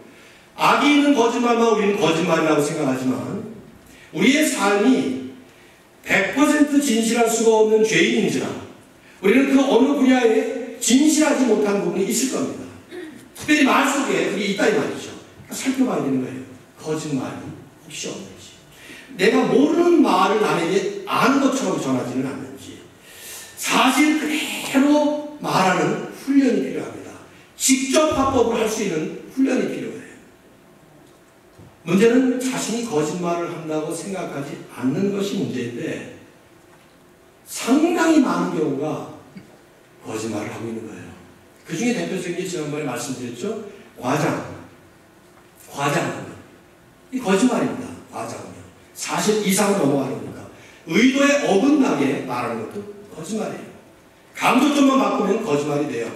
악이 있는 거짓말만 우리는 거짓말이라고 생각하지만 우리의 삶이 100% 진실할 수가 없는 죄인인지라 우리는 그 어느 분야에 진실하지 못한 부분이 있을 겁니다. 특별히 말 속에 그게 있다 이 말이죠. 살펴봐야 되는 거예요. 거짓말이 혹시 없는지. 내가 모르는 말을 남에게 아는 것처럼 전하지는 않는지. 사실 그대로 말하는 훈련이 필요합니다. 직접 화법을 할 수 있는 훈련이 필요해요. 문제는 자신이 거짓말을 한다고 생각하지 않는 것이 문제인데 상당히 많은 경우가 거짓말을 하고 있는 거예요. 그 중에 대표적인 게 지난번에 말씀드렸죠. 과장하는 것. 이 거짓말입니다. 과장은요. 사실 이상을 넘어가는 거니까. 의도에 어긋나게 말하는 것도 거짓말이에요. 강조점만 바꾸면 거짓말이 돼요.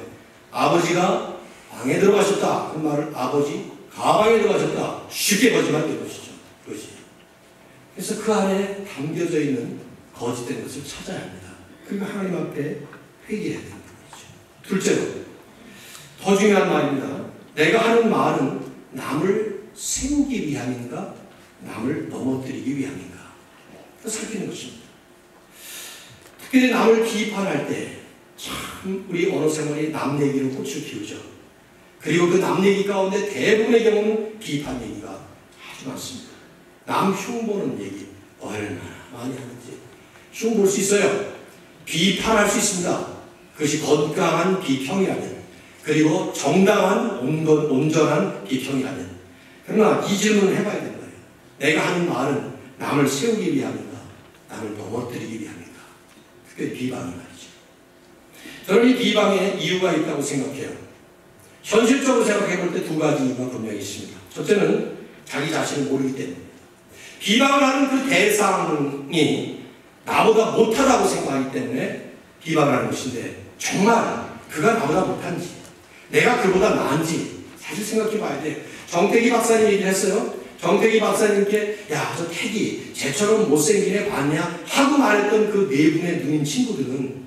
아버지가 방에 들어가셨다. 그 말을 아버지 가방에 들어가셨다. 쉽게 거짓말이 되시죠. 그것이. 그래서 그 안에 담겨져 있는 거짓된 것을 찾아야 합니다. 그리고 하나님 앞에 회개해야 되는 거죠. 둘째로, 더 중요한 말입니다. 내가 하는 말은 남을 세우기 위함인가? 남을 넘어뜨리기 위함인가? 살피는 것입니다. 특별히 남을 비판할 때 참 우리 언어 생활이 남 얘기로 꽃을 피우죠. 그리고 그 남 얘기 가운데 대부분의 경우는 비판 얘기가 아주 많습니다. 남 흉보는 얘기 얼마나 많이 하는지. 흉볼 수 있어요. 비판할 수 있습니다. 그것이 건강한 비평이라면, 그리고 정당한 온전한 비평이라면. 그러나 이 질문을 해봐야 되는 거예요. 내가 하는 말은 남을 세우기 위함인가? 남을 넘어뜨리기 위함인가? 그게 비방이 말이죠. 저는 이 비방에 이유가 있다고 생각해요. 현실적으로 생각해 볼 때 두 가지 이유가 분명히 있습니다. 첫째는 자기 자신을 모르기 때문입니다. 비방을 하는 그 대상이 나보다 못하다고 생각하기 때문에 비방을 하는 것인데, 정말 그가 나보다 못한지, 내가 그보다 나은지 사실 생각해 봐야 돼요. 정태기 박사님 얘기를 했어요. 정태기 박사님께 야, 저 태기 쟤처럼 못생긴 애 봤냐? 하고 말했던 그 네 분의 누님 친구들은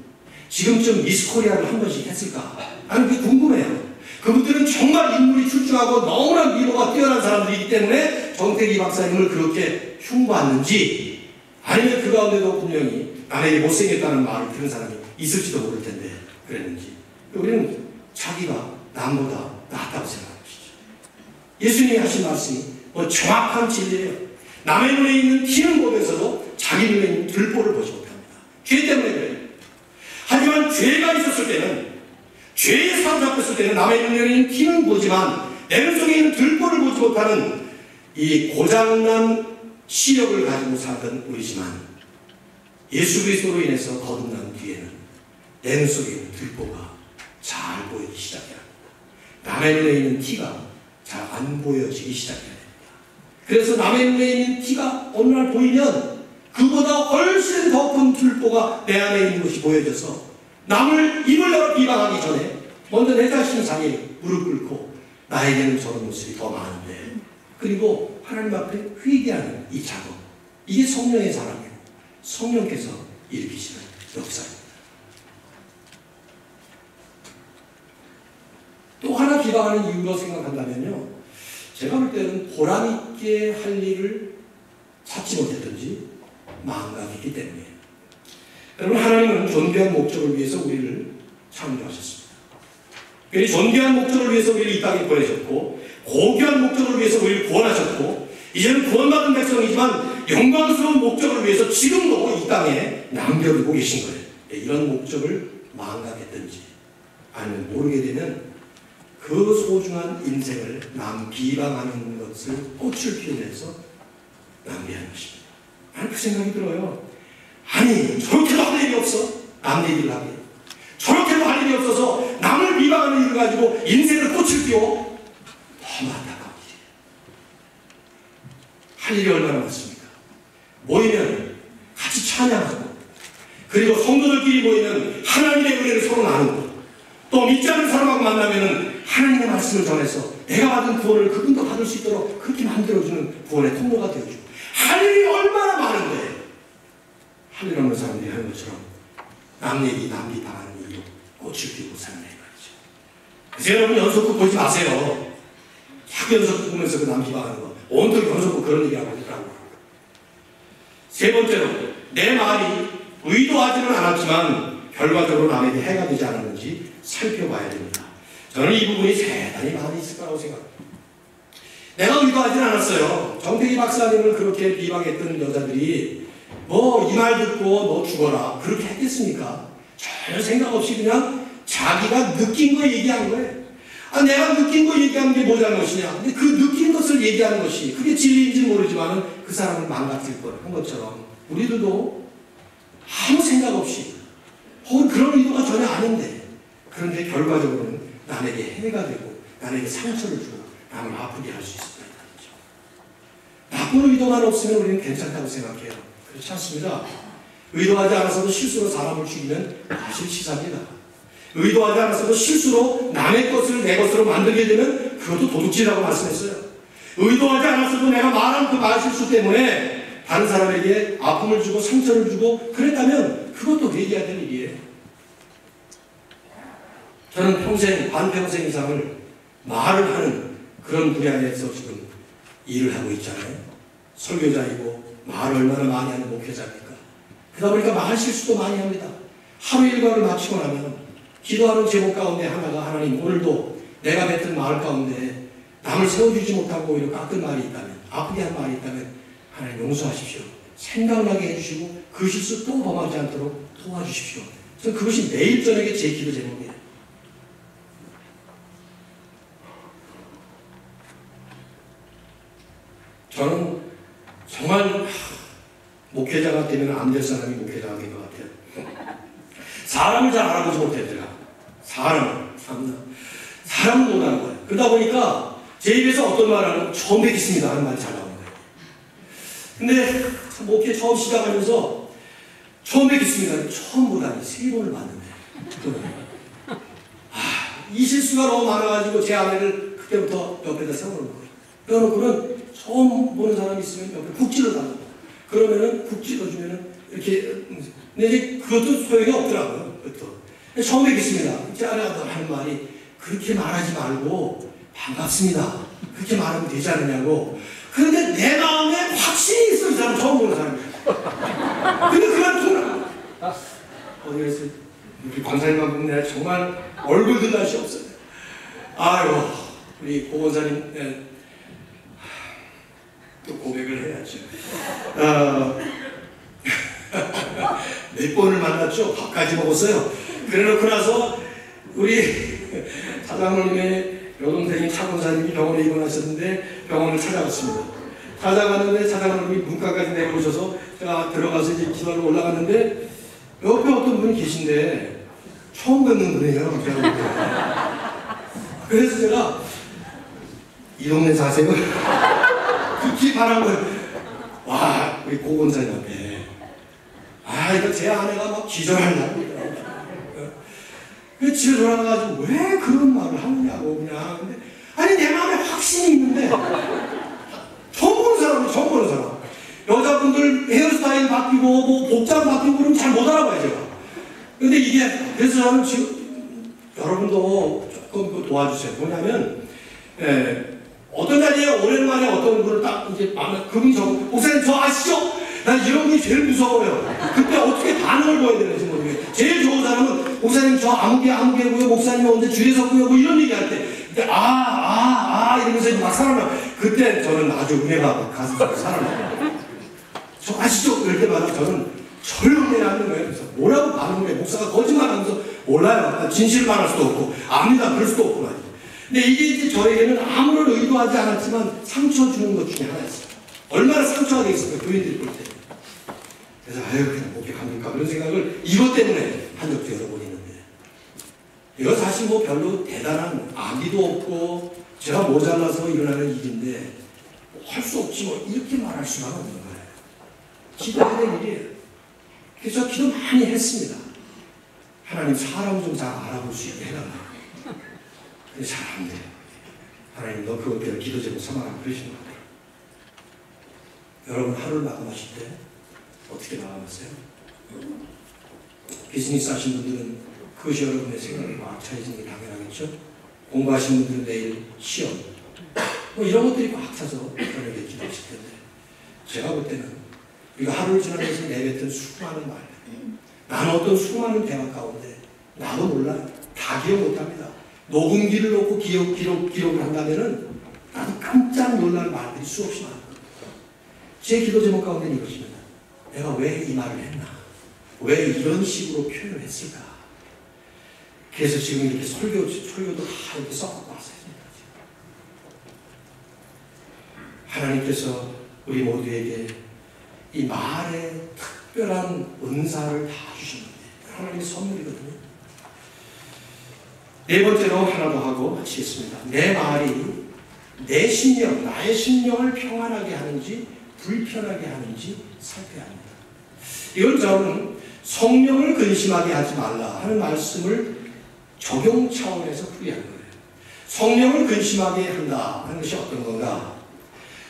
지금쯤 미스코리아를 한 번씩 했을까? 나는 그게 궁금해요. 그분들은 정말 인물이 출중하고 너무나 미모가 뛰어난 사람들이기 때문에 정태기 박사님을 그렇게 흉보았는지, 아니면 그 가운데도 분명히 남에게 못생겼다는 말을 들은 사람이 있을지도 모를 텐데 그랬는지. 우리는 자기가 남보다 낫다고 생각하는 것이죠. 예수님이 하신 말씀이 정확한 진리예요. 남의 눈에 있는 티는 보면서도 자기 눈에 있는 들보를 보지 못합니다. 죄 때문에 그래요. 하지만 죄가 있었을 때는, 죄에 사로잡혔을 때는 남의 눈에 있는 티는 보지만 내 눈 속에 있는 들보를 보지 못하는 이 고장난 시력을 가지고 살던 우리지만, 예수 그리스도로 인해서 거듭난 뒤에는 내 눈 속에 있는 들보가 잘 보이기 시작해야 합니다. 남의 눈에 있는 티가 잘 안 보여지기 시작해야 됩니다. 그래서 남의 눈에 있는 티가 어느 날 보이면 그보다 훨씬 더 큰 들보가 내 안에 있는 것이 보여져서 남을 입을 열어 비방하기 전에 먼저 내 자신이 자기에 무릎 꿇고 나에게는 저런 모습이 더 많은데, 그리고 하나님 앞에 회개하는 이 작업, 이게 성령의 사랑이에요. 성령께서 일으키시는 역사입니다. 또 하나 비방하는 이유로 생각한다면요, 제가 볼 때는 보람 있게 할 일을 찾지 못했든지 망각했기 때문이에요. 여러분, 하나님은 존귀한 목적을 위해서 우리를 창조하셨습니다. 그래서 존귀한 목적을 위해서 우리를 이 땅에 보내셨고, 고귀한 목적을 위해서 우리를 구원하셨고, 이제는 구원받은 백성이지만 영광스러운 목적을 위해서 지금도 이 땅에 남겨두고 계신 거예요. 이런 목적을 망각했든지 아니면 모르게 되면 그 소중한 인생을 남 비방하는 것을 꽃을 피우면서 낭비하는 것입니다. 나는 그 생각이 들어요. 아니, 저렇게도 할 일이 없어? 남 얘기를 하게. 저렇게도 할 일이 없어서 남을 비방하는 일을 가지고 인생을 꽃을 피워? 너무 안타까운 일이에요. 할 일이 얼마나 많습니까? 모이면 같이 찬양하고, 그리고 성도들끼리 모이면 하나님의 은혜를 서로 나누고, 또 믿지 않는 사람하고 만나면 하나님의 말씀을 전해서 내가 받은 구원을 그분도 받을 수 있도록 그렇게 만들어주는 구원의 통로가 되어주고, 할 일이 얼마나 많은데 할 일 없는 사람들이 하는 것처럼 남 얘기, 남 비판하는 일로 꽃을 피우고 사는 말이죠. 그래서 여러분 연속극 보지 마세요. 자꾸 연속극 보면서 그 남 비판하는 거. 온통 연속극 그런 얘기하고 있더라고요. 세 번째로, 내 말이 의도하지는 않았지만 결과적으로 남에게 해가 되지 않았는지 살펴봐야 됩니다. 저는 이 부분이 대단히 많이 있을 거라고 생각합니다. 내가 의도하지는 않았어요. 정태기 박사님을 그렇게 비방했던 여자들이 뭐 이 말 듣고 너 죽어라 그렇게 했겠습니까? 전혀 생각 없이 그냥 자기가 느낀 거 얘기한 거예요. 아, 내가 느낀 거 얘기한 게 뭐라는 것이냐. 근데 그 느낀 것을 얘기하는 것이 그게 진리인지는 모르지만 그 사람을 망가뜨릴 한 것처럼 우리들도 아무 생각 없이 혹은 그런 의도가 전혀 아닌데 그런데 결과적으로는 남에게 해가 되고 남에게 상처를 주고 남을 아프게 할 수 있을 거다. 나쁜 의도만 없으면 우리는 괜찮다고 생각해요. 그렇지 않습니다. 의도하지 않아서도 실수로 사람을 죽이면 과실치사입니다. 의도하지 않아서도 실수로 남의 것을 내 것으로 만들게 되면 그것도 도둑질이라고 말씀했어요. 의도하지 않았어도 내가 말한 그 말실수 때문에 다른 사람에게 아픔을 주고 상처를 주고 그랬다면 그것도 회개해야 될 일이에요. 저는 평생, 반평생 이상을 말을 하는 그런 분야에서 지금 일을 하고 있잖아요. 설교자이고 말을 얼마나 많이 하는 목회자입니까? 그러다 보니까 말 실수도 많이 합니다. 하루 일과를 마치고 나면 기도하는 제목 가운데 하나가 하나님 오늘도 내가 뱉은 말 가운데 남을 세워주지 못하고 오히려 깎은 말이 있다면 아프게 한 말이 있다면 하나님 용서하십시오. 생각나게 해주시고 그 실수 또 범하지 않도록 도와주십시오. 저는 그것이 매일 저녁에 제 기도 제목이에요. 저는 정말 목회자가 되면 안 될 사람이 목회자가 된 것 같아요. 사람을 잘 알아보지 못했더라. 사람을 못 아는 거예요. 그러다 보니까 제 입에서 어떤 말을 하면 처음 뵙겠습니다 하는 말이 잘 나오는 거예요. 근데 목회 처음 시작하면서 처음 뵙겠습니다. 처음 보다니 3번을 봤는데 이 실수가 너무 많아가지고 제 아내를 그때부터 옆에다 세워놓은 거예요. 세워놓고는 처음 보는 사람이 있으면 옆에 국 찔러달라고. 그러면은 국 찔러주면은 이렇게. 근데 이제 그것도 소용이 없더라고요. 그것도. 처음 뵙겠습니다. 제 아내가 하는 말이 그렇게 말하지 말고 반갑습니다. 그렇게 말하면 되지 않느냐고. 그런데 내 마음에 확신이 있어. 이 사람 처음 보는 사람이야. 근데 그건 좀 어디 가서 우리 권사님만 보면 내가 정말 얼굴 든 날씨 없어요. 아유 우리 고건사님 또 고백을 해야죠. 몇 번을 만났죠. 밥까지 먹었어요. 그래놓고 나서 우리 차장님의 여동생이 차권사님이 병원에 입원하셨는데 병원을 찾아갔습니다. 찾아갔는데 차장님이 문까지 내려오셔서 제가 들어가서 이제 기도하러 올라갔는데 옆에 어떤 분이 계신데 처음 뵙는 분이에요. 그래서 제가 이 동네 사세요? 그렇게 바란 거예요. 와, 우리 고건사님 앞에. 이거 제 아내가 막 기절하려고 그러더라고요. 그 집에 돌아가가지고 왜 그런 말을 하느냐고 그냥. 근데 아니 내 마음에 확신이 있는데 처음 보는 사람은 처음 보는 사람. 여자분들 헤어스타일 바뀌고 뭐 복장 바뀌고 그러면 잘 못 알아봐요 제가. 근데 이게 그래서 저는 지금 여러분도 조금 도와주세요. 뭐냐면 어떤 자리에 오랜만에 어떤 분을 딱 이제 그분이 목사님 저 아시죠? 난 이런 분이 제일 무서워요. 그때 어떻게 반응을 보여야 되는지 모르겠어요. 제일 좋은 사람은 목사님 저 아무개고요. 목사님 언제 줄에 섰고요. 뭐 이런 얘기할 때 이러면서 막 살아나. 그때 저는 아주 은혜가 가슴에 살아나요. 저 아시죠? 이럴 때마다 저는 조용히 하는 거예요. 그래서 뭐라고 반응을 해. 목사가 거짓말하면서 몰라요. 진실을 말할 수도 없고 압니다. 그럴 수도 없고 말이에요. 근데 이게 이제 저에게는 아무런 의도하지 않았지만 상처 주는 것 중에 하나였어요. 얼마나 상처가 되겠습니까? 교인들이 볼 때. 그래서 그냥 목회 갑니까? 그런 생각을 이것 때문에 한 적도 여러 번 있는데 이거 사실 뭐 별로 대단한 악의도 없고 제가 모자라서 일어나는 일인데 할 수 없지 뭐 이렇게 말할 수가 없는 거예요. 기도해야 될 일이에요. 그래서 기도 많이 했습니다. 하나님 사람 좀 잘 알아볼 수 있게 해달라. 근데 잘 안 돼요. 하나님 너 그것대로 기도 제목 삼아라 그러시는 것 같아요. 여러분 하루를 마감하실 때 어떻게 마감하세요? 비즈니스 하신 분들은 그것이 여러분의 생각에 꽉 차있는 게 당연하겠죠. 공부하신 분들은 내일 시험 뭐 이런 것들이 꽉 차서 저녁에 기도하실 텐데, 제가 볼 때는 우리가 하루를 지나면서 내뱉은 수많은 말, 나는 어떤 수많은 대화 가운데 나도 몰라 다 기억 못합니다. 녹음기를 놓고 기록을 한다면은 나도 깜짝 놀랄 말들이 수없이 많을 겁니다. 제 기도 제목 가운데는 이것입니다. 내가 왜 이 말을 했나? 왜 이런 식으로 표현을 했을까? 그래서 지금 이렇게 설교도 다 이렇게 섞어서 왔어요. 하나님께서 우리 모두에게 이 말의 특별한 은사를 다 주셨는데, 하나님의 선물이거든요. 네 번째로 하나 더 하고 마치겠습니다. 내 말이 내 심령, 나의 심령을 평안하게 하는지 불편하게 하는지 살펴야 합니다. 이걸 저는 성령을 근심하게 하지 말라 하는 말씀을 적용 차원에서 풀이한 거예요. 성령을 근심하게 한다 하는 것이 어떤 건가?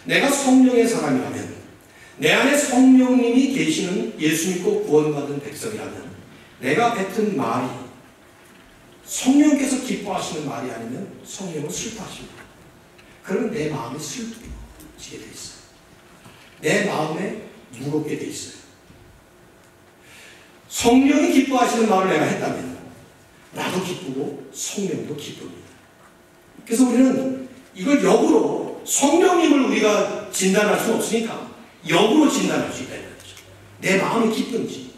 내가 성령의 사람이라면, 내 안에 성령님이 계시는 예수 믿고 구원받은 백성이라면, 내가 뱉은 말이 성령께서 기뻐하시는 말이 아니면 성령은 슬퍼하십니다. 그러면 내 마음이 슬프게 돼 있어요. 내 마음에 무겁게 돼 있어요. 성령이 기뻐하시는 말을 내가 했다면 나도 기쁘고 성령도 기쁩니다. 그래서 우리는 이걸 역으로, 성령님을 우리가 진단할 수 없으니까 역으로 진단할 수 있다는 거죠. 내 마음이 기쁜지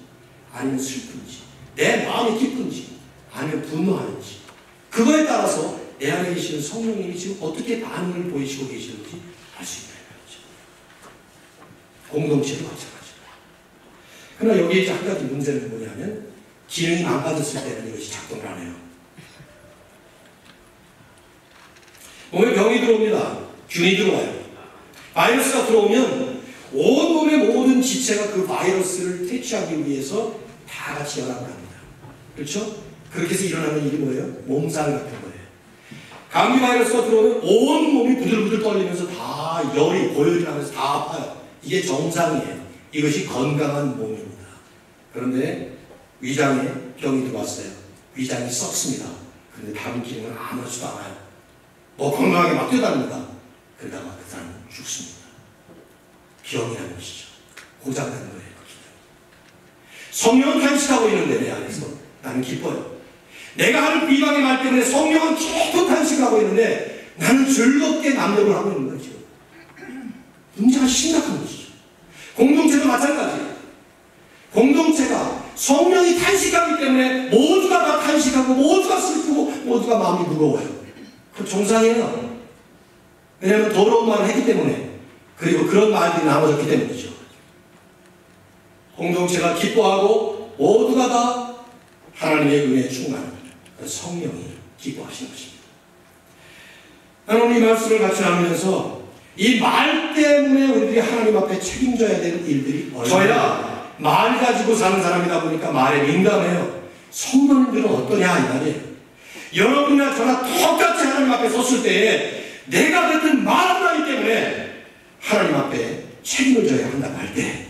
아니면 슬픈지, 내 마음이 기쁜지 아니면 분노하는지, 그거에 따라서 내 안에 계시는 성령님이 지금 어떻게 반응을 보이시고 계시는지 알 수 있다는 거죠. 공동체도 마찬가지입니다. 그러나 여기에 이제 한 가지 문제는 뭐냐면, 기능이 망가졌을 때는 이것이 작동을 안 해요. 몸에 병이 들어옵니다. 균이 들어와요. 바이러스가 들어오면 온 몸의 모든 지체가 그 바이러스를 퇴치하기 위해서 다 같이 연합을 합니다. 그렇죠? 그렇게 해서 일어나는 일이 뭐예요? 몸살 같은 거예요. 감기 바이러스가 들어오면 온 몸이 부들부들 떨리면서 다 열이, 고열이 나면서 다 아파요. 이게 정상이에요. 이것이 건강한 몸입니다. 그런데 위장에 병이 들어왔어요. 위장이 썩습니다. 그런데 다른 기능은 아무렇지도 않아요. 뭐 건강하게 막 뛰어다닙니다. 그러다가 그 사람은 죽습니다. 병이라는 것이죠. 고장난 거예요. 성령은 탄식하고 있는데 내 안에서 나는 기뻐요. 내가 하는 비방의 말 때문에 성령은 계속 탄식하고 있는데 나는 즐겁게 남력을 하고 있는 거죠. 문제가 심각한 것이죠. 공동체도 마찬가지예요. 공동체가 성령이 탄식하기 때문에 모두가 다 탄식하고 모두가 슬프고 모두가 마음이 무거워요. 그 정상이에요. 왜냐하면 더러운 말을 했기 때문에, 그리고 그런 말들이 나눠졌기 때문이죠. 공동체가 기뻐하고 모두가 다 하나님의 은혜에 충만합니다. 성령이 기뻐하시는 것입니다. 나는 이 말씀을 같이 나누면서 이 말 때문에 우리들이 하나님 앞에 책임져야 되는 일들이 저야 말 가지고 사는 사람이다 보니까 말에 민감해요. 성도님들은 어떠냐 이 말이에요. 여러분이나 저나 똑같이 하나님 앞에 섰을 때에 내가 뱉은 말 하나이기 때문에 하나님 앞에 책임을 져야 한다고 할 때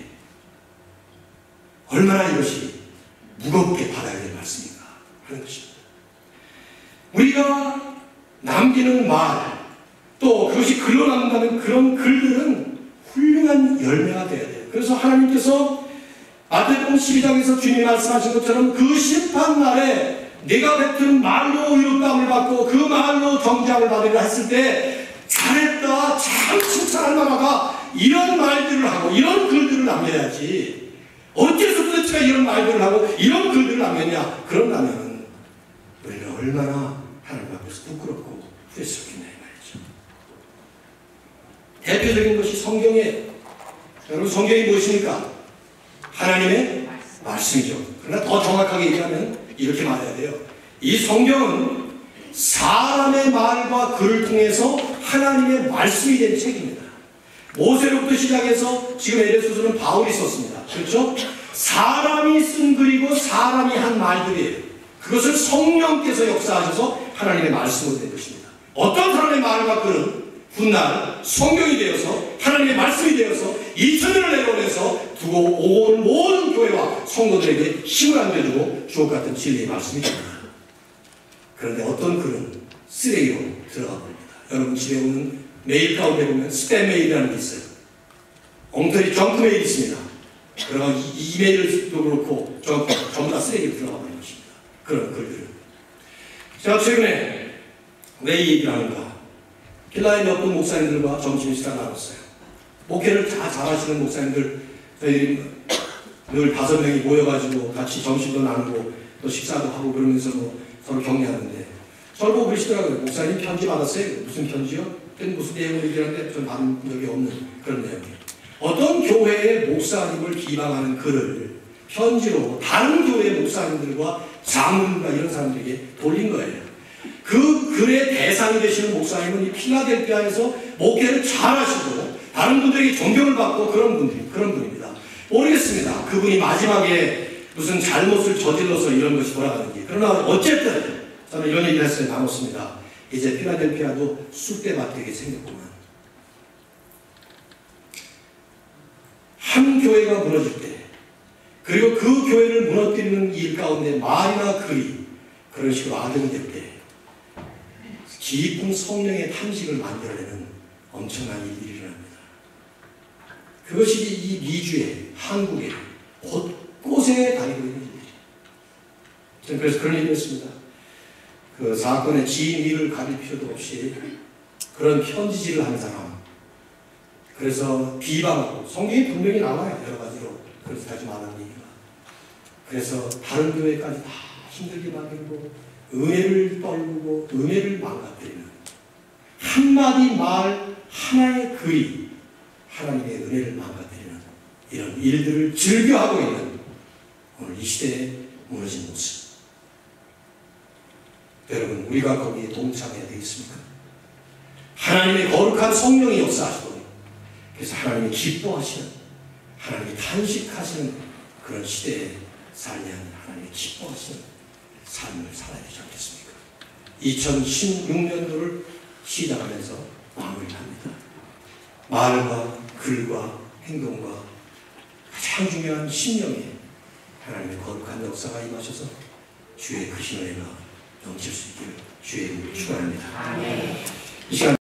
얼마나 이것이 무겁게 받아야 될 말씀인가 하는 것입니다. 우리가 남기는 말, 또 그것이 글로 남는다는 그런 글들은 훌륭한 열매가 되어야 돼요. 그래서 하나님께서 마태복음 12장에서 주님이 말씀하신 것처럼 그 심판날에 내가 뱉은 말로 의롭다함을 받고 그 말로 정죄함을 받으리라 했을 때 잘했다, 참 칭찬할 만하다, 이런 말들을 하고 이런 글들을 남겨야지. 어째서 도대체가 이런 말들을 하고 이런 글들을 남겼냐? 그런다면 우리는 얼마나 하나님 앞에서 부끄럽고 후회스럽겠냐 이 말이죠. 대표적인 것이 성경이에요. 여러분, 성경이 무엇입니까? 하나님의 말씀이죠. 그러나 더 정확하게 얘기하면 이렇게 말해야 돼요. 이 성경은 사람의 말과 글을 통해서 하나님의 말씀이 된 책입니다. 모세로부터 시작해서 지금 에베소서는 바울이 썼습니다. 그렇죠? 사람이 쓴 글이고 사람이 한 말들이에요. 그것을 성령께서 역사하셔서 하나님의 말씀으로 된 것입니다. 어떤 사람의 말과 글은 훗날 성경이 되어서 하나님의 말씀이 되어서 2000년을 내려오면서 두고 온 모든 교회와 성도들에게 힘을 안겨주고 주옥 같은 진리의 말씀이 됩니다. 그런데 어떤 글은 쓰레기로 들어가 버립니다. 여러분 집에 오는 메일 가운데 보면 스팸 메일이라는 게 있어요. 엉터리 정크 메일이 있습니다. 그러면 이메일도 그렇고 전부 다 쓰레기로 들어가 버리는 것입니다. 그런 글들은. 제가 최근에 왜 이 얘기를 하는가? 필라의 몇 분 목사님들과 점심 식사 나눴어요. 목회를 다 잘하시는 목사님들, 저희들이 늘 5명이 모여가지고 같이 점심도 나누고 또 식사도 하고 그러면서 뭐 서로 격려하는데 저를 보고 그러시더라고요. 목사님 편지 받았어요? 무슨 편지요? 무슨 내용을 얘기하는데 전 받은 적이 없는 그런 내용이에요. 어떤 교회의 목사님을 비방하는 글을 편지로 다른 교회의 목사님들과 장로님과 이런 사람들에게 돌린 거예요. 그 글의 대상이 되시는 목사님은 이 필라델피아에서 목회를 잘하시고 다른 분들에게 존경을 받고 그런 분입니다. 모르겠습니다. 그분이 마지막에 무슨 잘못을 저질러서 이런 것이 돌아가는지. 그러나 어쨌든 저는 이런 얘기를 했어요. 나눴습니다. 이제 필라델피아도 쑥대밭 되게 생겼구만. 한 교회가 무너질 때 그리고 그 교회를 무너뜨리는 일 가운데 말이나 글이 그런 식으로 악용될 때 깊은 성령의 탐식을 만들어내는 엄청난 일들이 일어납니다. 그것이 이 미주에 한국에 곳곳에 다니고 있는 일이에요. 저는 그래서 그런 얘기를 했습니다. 그 사건의 지인 이를 가릴 필요도 없이 그런 편지질을 하는 사람, 그래서 비방하고 성경이 분명히 나와요. 여러 가지로. 그래서 하지 말라는 얘기가. 그래서 다른 교회까지 다 힘들게 만들고 은혜를 떨고 은혜를 망가뜨리는 한마디 말 하나의 글이 하나님의 은혜를 망가뜨리는 이런 일들을 즐겨하고 있는 오늘 이 시대에 무너진 모습. 여러분 우리가 거기에 동참해야 되겠습니까? 하나님의 거룩한 성령이 역사하시고 그래서 하나님이 기뻐하시는 하나님이 탄식하시는 그런 시대에 살면 하나님이 기뻐하시는 삶을 살아야 되지 않겠습니까? 2016년도를 시작하면서 마무리를 합니다. 말과 글과 행동과 가장 중요한 심령에 하나님의 거룩한 역사가 임하셔서 주의 크신 은혜가 넘칠 수 있기를 주의 이름으로 축원합니다. 이 시간